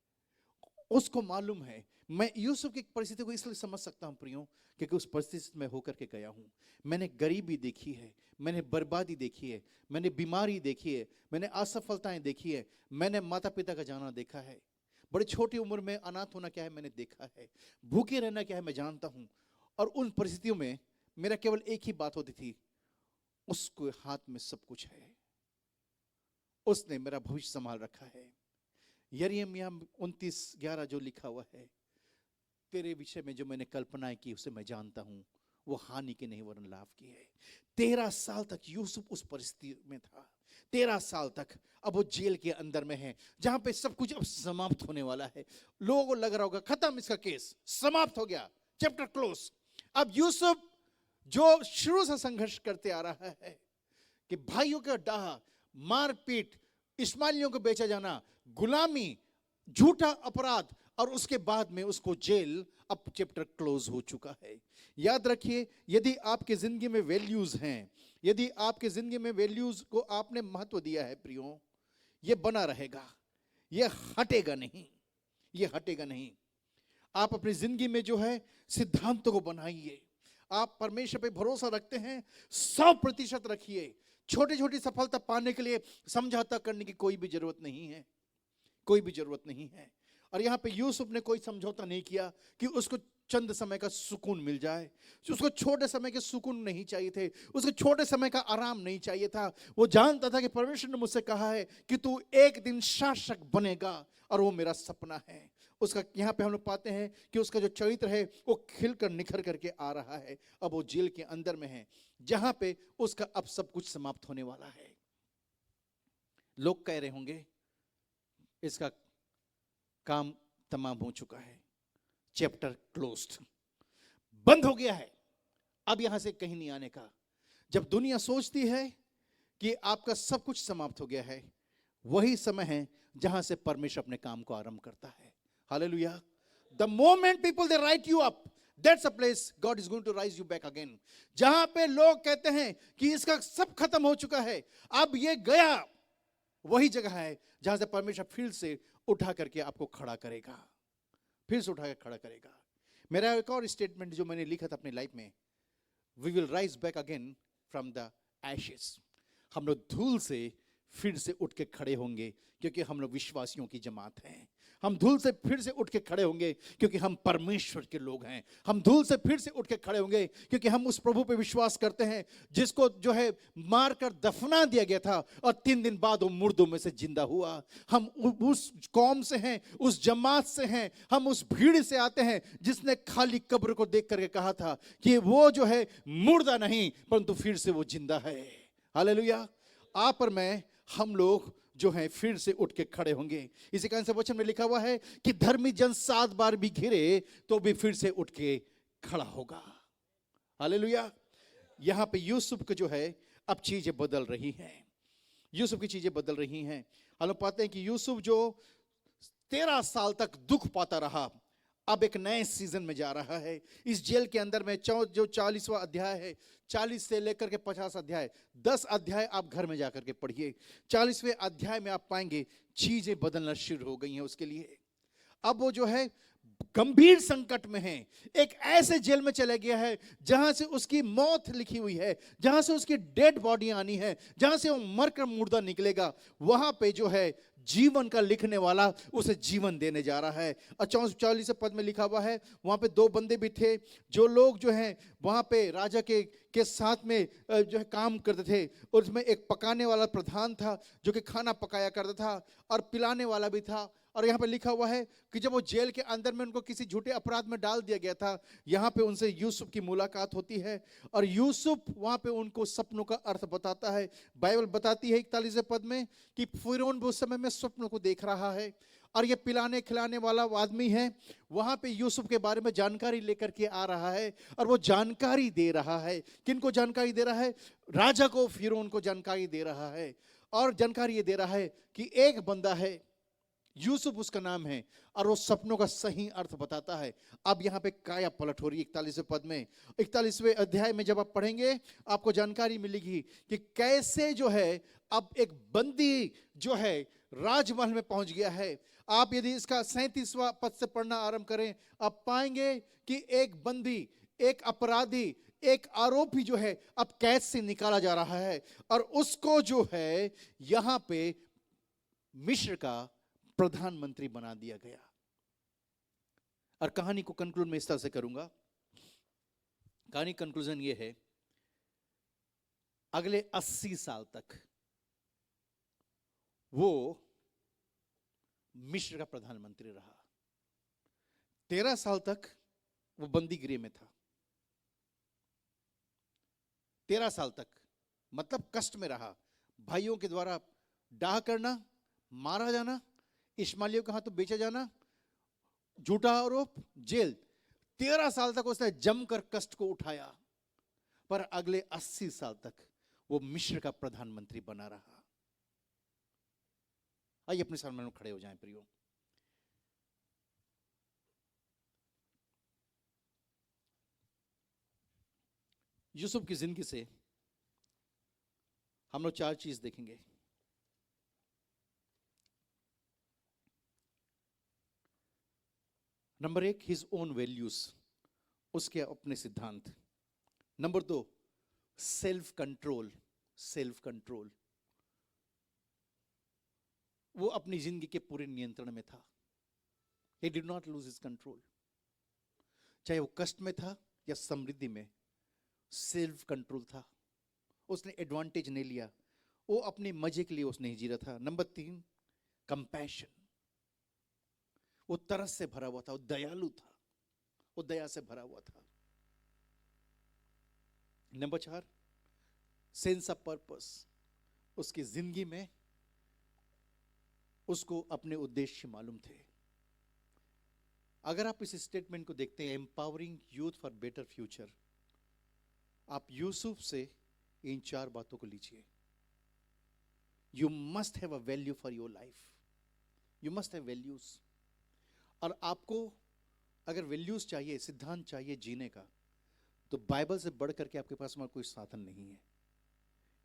उसको मालूम है। मैं यूसुफ की परिस्थिति को इसलिए समझ सकता हूं प्रियो, क्योंकि उस परिस्थिति में होकर के गया हूं। मैंने गरीबी देखी है, मैंने बर्बादी देखी है, मैंने बीमारी देखी है, मैंने असफलताएं देखी है, मैंने माता पिता का जाना देखा है, बड़ी छोटी उम्र में अनाथ होना क्या है मैंने देखा है, भूखे रहना क्या है मैं जानता हूं। और उन परिस्थितियों में मेरा केवल एक ही बात होती थी, उसके हाथ में सब कुछ है, उसने मेरा भविष्य संभाल रखा है। यिर्मयाह 29:11 जो लिखा हुआ है, तेरे विषय में जो मैंने कल्पनाएं की उसे मैं जानता हूं, वो हानि के नहीं वरन लाभ की है। 13 साल तक यूसुफ उस परिस्थिति में था, 13 साल तक। अब वो जेल के अंदर में है, जहां पे सब कुछ अब समाप्त होने वाला है। लोगों को लग रहा होगा खत्म, इसका केस समाप्त हो गया, चैप्टर क्लोज। अब यूसुफ जो शुरू से संघर्ष करते आ रहा है कि भाइयों का डाह, मारपीट, इस्माइलियों को बेचा जाना, गुलामी, झूठा अपराध, और उसके बाद में उसको जेल, अब चैप्टर क्लोज हो चुका है। याद रखिए, यदि आपके जिंदगी में वैल्यूज हैं, यदि आपके जिंदगी में वैल्यूज को आपने महत्व दिया है प्रियो, ये बना रहेगा, ये हटेगा नहीं, ये हटेगा नहीं। आप अपनी जिंदगी में जो है सिद्धांतों को बनाइए। आप परमेश्वर पे भरोसा रखते हैं, 100% रखिए। छोटी छोटी सफलता पाने के लिए समझौता करने की कोई भी जरूरत नहीं है, कोई भी जरूरत नहीं है। और यहां पे यूसुफ ने कोई समझौता नहीं किया कि उसको चंद समय का सुकून मिल जाए। उसको छोटे समय के सुकून नहीं चाहिए थे, उसको छोटे समय का आराम नहीं चाहिए था। वो जानता था कि परमेश्वर ने मुझसे कहा है कि तू एक दिन शासक बनेगा, और वो मेरा सपना है। उसका यहाँ पे हम लोग पाते हैं कि उसका जो चरित्र है वो खिलकर निखर करके आ रहा है। अब वो जेल के अंदर में है, जहां पे उसका अब सब कुछ समाप्त होने वाला है। लोग कह रहे होंगे इसका काम तमाम हो चुका है, चैप्टर क्लोज्ड, बंद हो गया है, अब यहां से कहीं नहीं आने का। जब दुनिया सोचती है कि आपका सब कुछ समाप्त हो गया है, वही समय है जहां से परमेश्वर अपने काम को आरंभ करता है। Hallelujah. The moment people they write you up, that's a place God is going to rise you back again. जहां पे लोग कहते हैं कि इसका सब खत्म हो चुका है, अब ये गया, वही जगह है जहां से परमेश्वर फिर से उठा करके आपको खड़ा करेगा, फिर से उठा कर खड़ा करेगा। मेरा एक और स्टेटमेंट जो मैंने लिखा था अपनी लाइफ में, we will rise back again from the ashes. हम लोग धूल से फिर से उठ के खड़े होंगे, क्योंकि हम लोग विश्वासियों की जमात हैं। हम धूल से फिर से उठ के खड़े होंगे क्योंकि हम परमेश्वर के लोग हैं। हम धूल से फिर से उठ के खड़े होंगे क्योंकि हम उस प्रभु पे विश्वास करते हैं जिसको जो है मार कर दफना दिया गया था और 3 दिन बाद वो मुर्दों में से जिंदा हुआ। हम उस कौम से हैं, उस जमात से हैं, हम उस भीड़ से आते हैं जिसने खाली कब्र को देख करके कहा था कि वो जो है मुर्दा नहीं परंतु फिर से वो जिंदा है। हालेलुया। आप और मैं, हम लोग जो है फिर से उठ के खड़े होंगे। इसी कारण से वचन में लिखा हुआ है कि धर्मी जन 7 बार भी घिरे तो भी फिर से उठ के खड़ा होगा। हालेलुया। यहां पे यूसुफ को जो है अब चीजें बदल रही हैं, यूसुफ की चीजें बदल रही हैं। हम लोग पाते हैं कि यूसुफ जो 13 साल तक दुख पाता रहा, अब एक नए सीजन में जा रहा है। इस जेल के अंदर में जो 40वां अध्याय है, 40 से लेकर के 50 अध्याय, 10 अध्याय आप घर में जाकर के पढ़िए। 40वें अध्याय में आप पाएंगे चीजें बदलना शुरू हो गई हैं उसके लिए। अब वो जो है गंभीर संकट में है, एक ऐसे जेल में चला गया है जहां से उसकी मौत लिखी हुई है, जहां से उसकी डेड बॉडी आनी है, जहां से वो मरकर मुर्दा निकलेगा। वहां पे जो है जीवन का लिखने वाला उसे जीवन देने जा रहा है। 40 पद में लिखा हुआ है, वहां पे 2 बंदे भी थे जो लोग जो हैं वहां पे राजा के साथ में जो है काम करते थे। और उसमें एक पकाने वाला प्रधान था जो कि खाना पकाया करता था और पिलाने वाला भी था। और यहाँ पे लिखा हुआ है कि जब वो जेल के अंदर में उनको किसी झूठे अपराध में डाल दिया गया था, यहाँ पे उनसे यूसुफ की मुलाकात होती है और यूसुफ वहाँ पे उनको सपनों का अर्थ बताता है। बाइबल बताती है 41वें पद में कि फिरौन उस समय में स्वप्नों को देख रहा है और ये पिलाने खिलाने वाला आदमी है, वहां पे यूसुफ के बारे में जानकारी लेकर के आ रहा है और वो जानकारी दे रहा है। किनको जानकारी दे रहा है? राजा को, फिरौन को जानकारी दे रहा है। और जानकारी ये दे रहा है कि एक बंदा है, यूसुफ उसका नाम है, और वो सपनों का सही अर्थ बताता है। अब यहाँ पे काया पलट हो रही है 41वें पद में। 41वें अध्याय में जब आप पढ़ेंगे आपको जानकारी मिलेगी कि कैसे जो है अब एक बंदी जो है राजमहल में पहुंच गया है। आप यदि इसका 37वां पद से पढ़ना आरंभ करें, आप पाएंगे कि एक बंदी, एक अपराधी, एक आरोपी जो है अब कैद से निकाला जा रहा है और उसको जो है यहां पे मिस्र का प्रधानमंत्री बना दिया गया। और कहानी को कंक्लूड में इस तरह से करूंगा। कहानी कंक्लूजन ये है, अगले 80 साल तक वो मिस्र का प्रधानमंत्री रहा। 13 साल तक वो बंदी गृह में था। 13 साल तक मतलब कष्ट में रहा, भाइयों के द्वारा डाह करना, मारा जाना, इस्माइलियों के हाथों बेचा जाना, झूठा आरोप, जेल। 13 साल तक उसने जमकर कष्ट को उठाया। पर अगले 80 साल तक वो मिस्र का प्रधानमंत्री बना रहा। आइए अपने सामने में खड़े हो जाएं प्रियो। यूसुफ की जिंदगी से हम लोग 4 चीज देखेंगे। नंबर 1, हिज ओन वैल्यूज, उसके अपने सिद्धांत। Number 2, self control, self control, वो अपनी जिंदगी के पूरे नियंत्रण में था। He did not lose his control, चाहे वो कष्ट में था या समृद्धि में, सेल्फ कंट्रोल था। उसने एडवांटेज नहीं लिया, वो अपने मजे के लिए उसने ही जी रहा था। नंबर 3, कंपैशन, वो तरस से भरा हुआ था, वो दयालु था, वो दया से भरा हुआ था। नंबर 4, सेंस ऑफ पर्पस, उसकी जिंदगी में उसको अपने उद्देश्य मालूम थे। अगर आप इस स्टेटमेंट को देखते हैं, empowering youth for better future, आप यूसुफ से इन 4 बातों को लीजिए। You must have a value for your life, you must have values. और आपको अगर वैल्यूज चाहिए, सिद्धांत चाहिए जीने का, तो बाइबल से बढ़ करके आपके पास में कोई साधन नहीं है।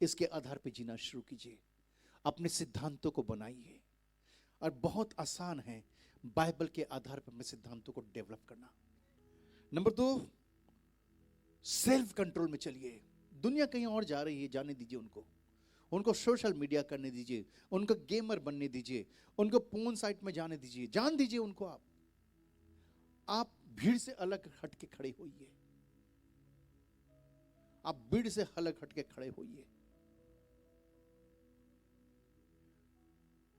इसके आधार पे जीना शुरू कीजिए, अपने सिद्धांतों को बनाइए। और बहुत आसान है बाइबल के आधार पर अपने सिद्धांतों को डेवलप करना। नंबर 2, सेल्फ कंट्रोल में चलिए। दुनिया कहीं और जा रही है, जाने दीजिए उनको, उनको सोशल मीडिया करने दीजिए, उनको गेमर बनने दीजिए, उनको पोर्न साइट में जाने दीजिए, जान दीजिए उनको। आप भीड़ से अलग हट के खड़े होइए, आप भीड़ से अलग हट के खड़े होइए।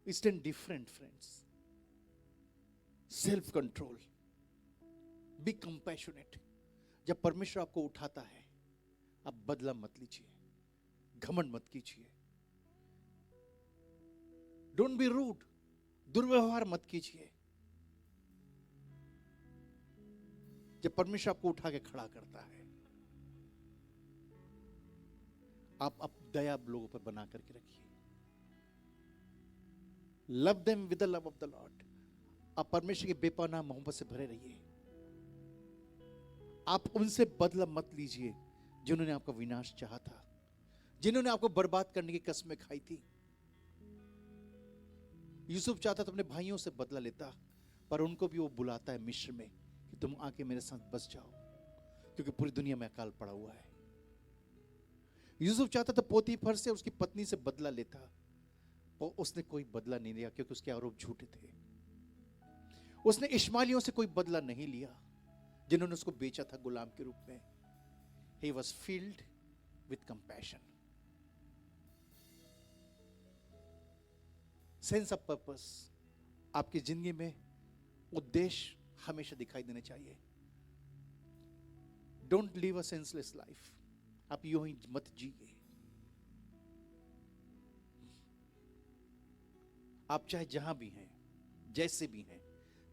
Stand different friends, self control, B compassionate. जब परमेश्वर आपको उठाता है, आप बदला मत लीजिए, घमंड मत कीजिए, डोंट बी रूड, दुर्व्यवहार मत कीजिए। जब परमेश्वर आपको उठा के खड़ा करता है, आप दया लोगों पर बना करके रखिए। Love them with the love of the Lord, आप परमेश्वर की बेपनाह मोहब्बत से भरे रहिए। आप उनसे बदला मत लीजिए जिन्होंने आपका विनाश चाहा था, जिन्होंने आपको बर्बाद करने की कसमें खाई थी। यूसुफ चाहता तो अपने भाइयों से बदला लेता, पर उनको भी वो बुलाता है मिस्र में कि तुम आके मेरे साथ बस जाओ, क्योंकि पूरी दुनिया में अकाल पड़ा हुआ है। यूसुफ चाहता तो पोतीफर से, उसकी पत्नी से बदला लेता, और उसने कोई बदला नहीं लिया, क्योंकि उसके आरोप झूठे थे। उसने इश्माइलियों से कोई बदला नहीं लिया जिन्होंने उसको बेचा था गुलाम के रूप में। He was filled with compassion. Sense of purpose, आपकी जिंदगी में उद्देश्य हमेशा दिखाई देने चाहिए। Don't live a senseless life, आप यूं ही मत जिए। आप चाहे जहां भी हैं, जैसे भी हैं,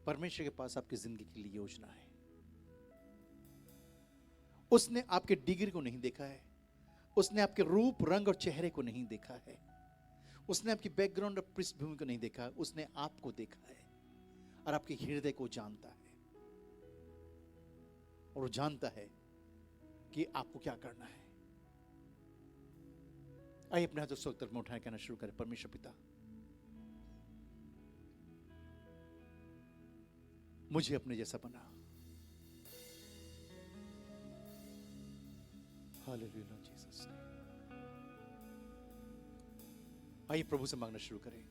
परमेश्वर के पास आपकी जिंदगी के लिए योजना है। उसने आपके डिग्री को नहीं देखा है, उसने आपके रूप, रंग और चेहरे को नहीं देखा है, उसने आपकी बैकग्राउंड और पृष्ठभूमि को नहीं देखा, उसने आपको देखा है और आपके हृदय को जानता है। और वो जानता है कि आपको क्या करना है। आइए अपने हाथों से तरफ में उठाए, कहना शुरू करें, परमेश्वर पिता, मुझे अपने जैसा बना। Hallelujah Jesus. आइए प्रभु से मांगना शुरू करें,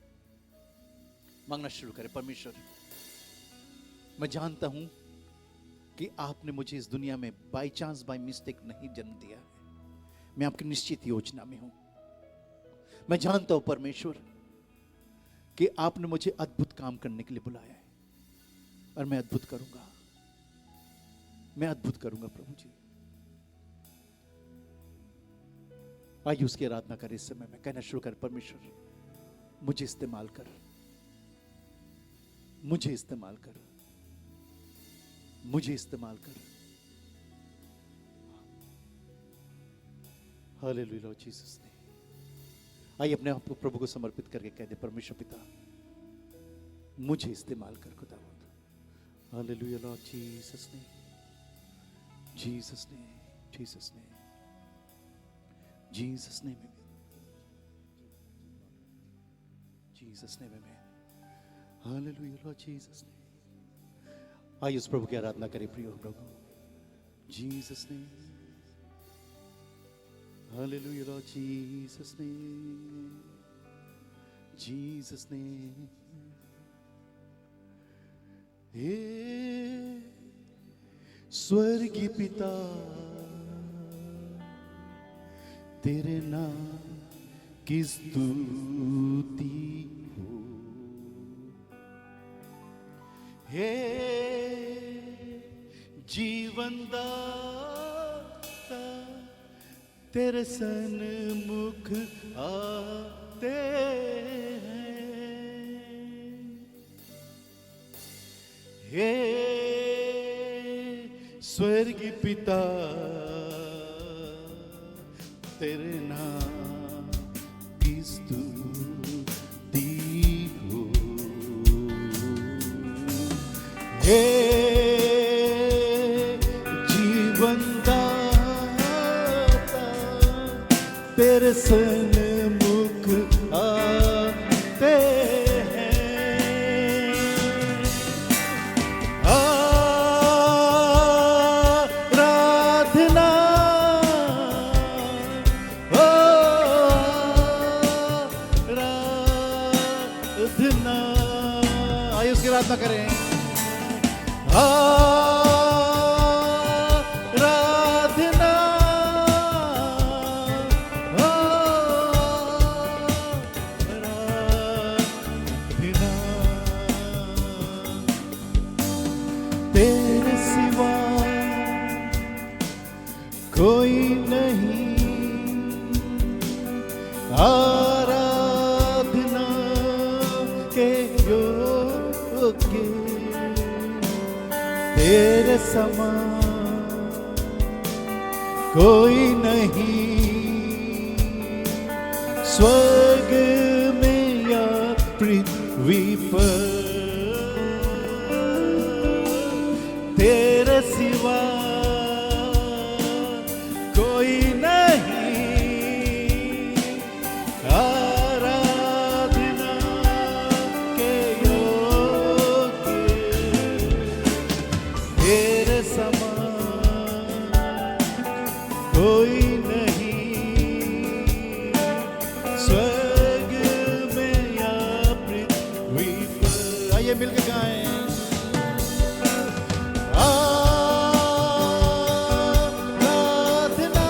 मांगना शुरू करें। परमेश्वर, मैं जानता हूं कि आपने मुझे इस दुनिया में बाय चांस, बाय मिस्टेक नहीं जन्म दिया है। मैं आपकी निश्चित योजना में हूं। मैं जानता हूं परमेश्वर कि आपने मुझे अद्भुत काम करने के लिए बुलाया है, और मैं अद्भुत करूंगा, मैं अद्भुत करूंगा प्रभु जी। आइए उसकी आराधना करें इस समय में, कहना शुरू कर, परमेश्वर मुझे इस्तेमाल कर, मुझे इस्तेमाल कर, मुझे इस्तेमाल कर। हालेलुया लॉर्ड जीसस ने। आइए अपने आप को प्रभु को समर्पित करके कह दे, परमेश्वर पिता मुझे इस्तेमाल कर खुदावंद। हालेलुया लॉर्ड जीसस ने, जीसस ने, जीसस ने, जीसस ने, जीसस ने में। हालेलुया लॉर्ड जीसस ने। आइए उस प्रभु की आराधना करें प्रियो प्रभु, जीसस ने। हालेलुया लॉर्ड जीसस ने, जीसस ने। हे स्वर्गीय पिता, तेरे नाम की स्तुति हो। हे जीवन दाता, तेरे सन्मुख आते हैं। हे स्वर्गीय पिता, तेरे नाम की स्तुति हो। हे जीवन दाता, तेरे सन्मुख आते हैं। आराधना, आराधना। आइए उसकी आराधना करें। आराधना, आराधना। तेरे सिवा कोई नहीं, आराधना के योग्य तेरे समान कोई नहीं, स्वर्ग में या पृथ्वी पर तेरे सिवा कोई नहीं, आराधना के योग्य तेरे समान कोई नहीं, स्वर्ग में या पृथ्वी पर। आइए मिलकर गाएं। आराधना,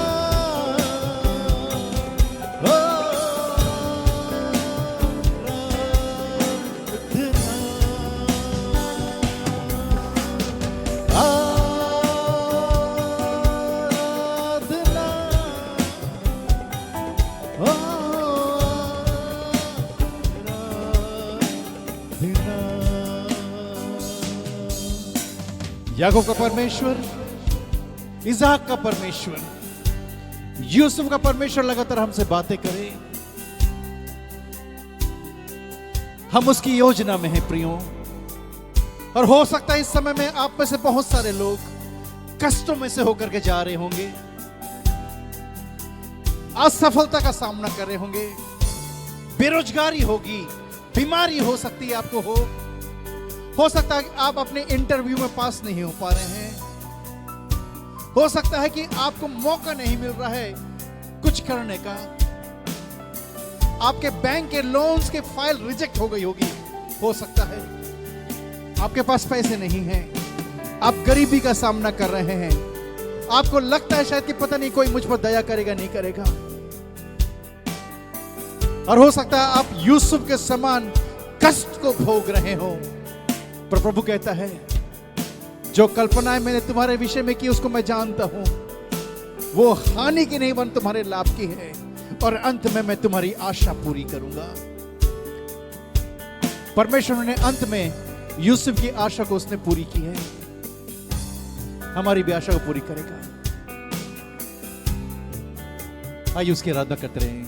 याकूब का परमेश्वर, इसाक का परमेश्वर, यूसुफ का परमेश्वर लगातार हमसे बातें करे। हम उसकी योजना में हैं प्रियो। और हो सकता है इस समय में आप में से बहुत सारे लोग कष्टों में से होकर के जा रहे होंगे, असफलता का सामना कर रहे होंगे, बेरोजगारी होगी, बीमारी हो सकती है आपको, हो सकता है कि आप अपने इंटरव्यू में पास नहीं हो पा रहे हैं, हो सकता है कि आपको मौका नहीं मिल रहा है कुछ करने का, आपके बैंक के लोन्स के फाइल रिजेक्ट हो गई होगी, हो सकता है आपके पास पैसे नहीं हैं, आप गरीबी का सामना कर रहे हैं, आपको लगता है शायद कि पता नहीं कोई मुझ पर दया करेगा नहीं करेगा, और हो सकता है आप यूसुफ के समान कष्ट को भोग रहे हो। पर प्रभु कहता है, जो कल्पनाएं मैंने तुम्हारे विषय में की उसको मैं जानता हूं, वो हानि की नहीं बन तुम्हारे लाभ की है, और अंत में मैं तुम्हारी आशा पूरी करूंगा। परमेश्वर ने अंत में यूसुफ की आशा को उसने पूरी की है, हमारी भी आशा को पूरी करेगा। आइए उसकी आराधना करते रहें।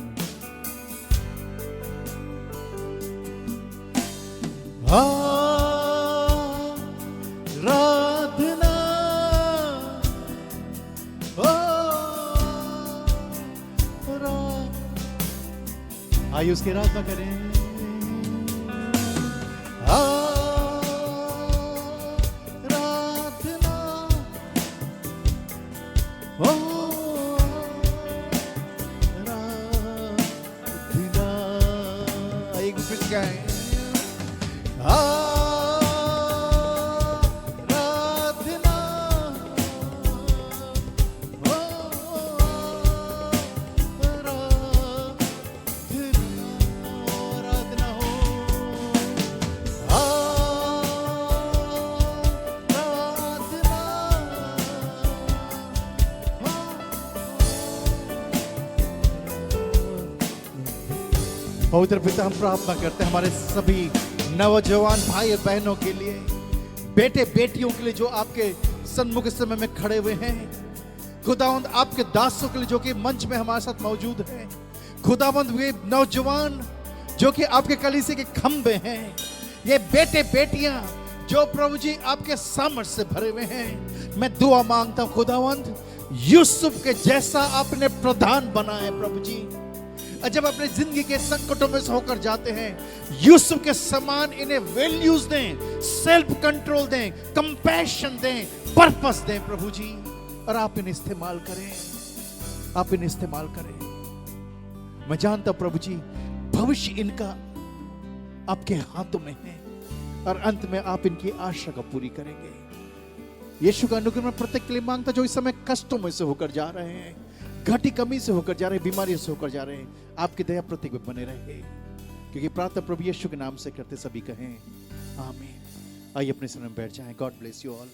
आराधना, आइए उसकी आराधना करें। आराधना, आराधना, एक फिर गाएं। आराधना, आराधना हो। पवित्र पिता, हम प्रार्थना करते हैं हमारे सभी नौजवान भाई और बहनों के लिए, बेटे बेटियों के लिए जो आपके सन्मुख इस समय में खड़े हुए हैं। खुदावंद आपके दासों के लिए जो कि मंच में हमारे साथ मौजूद हैं। खुदावंद वे नौजवान जो कि आपके कलीसिया के खंबे हैं, ये बेटे बेटियां जो प्रभु जी आपके सामर्थ से भरे हुए हैं। मैं दुआ मांगता हूं खुदावंद, यूसुफ के जैसा आपने प्रधान बनाए प्रभु जी। जब अपने जिंदगी के संकटों में से होकर जाते हैं, यूसुफ के समान इन्हें वैल्यूज दें, सेल्फ कंट्रोल दें, कंपैशन दें, पर्पस दें प्रभु जी, और आप इन्हें इस्तेमाल करें, आप इन्हें इस्तेमाल करें। मैं जानता हूं प्रभु जी, भविष्य इनका आपके हाथों में है और अंत में आप इनकी आशा को पूरी करेंगे। यीशु का अनुग्रह मैं प्रत्येक के लिए मांगता जो इस समय कष्टों में से होकर जा रहे हैं, घटी कमी से होकर जा रहे हैं, बीमारियों से होकर जा रहे हैं, आपकी दया प्रत्येक में बने रहे, क्योंकि प्रार्थना प्रभु यीशु के नाम से करते सभी कहें आमीन। आइए अपने समय में बैठ जाएं। God bless you all.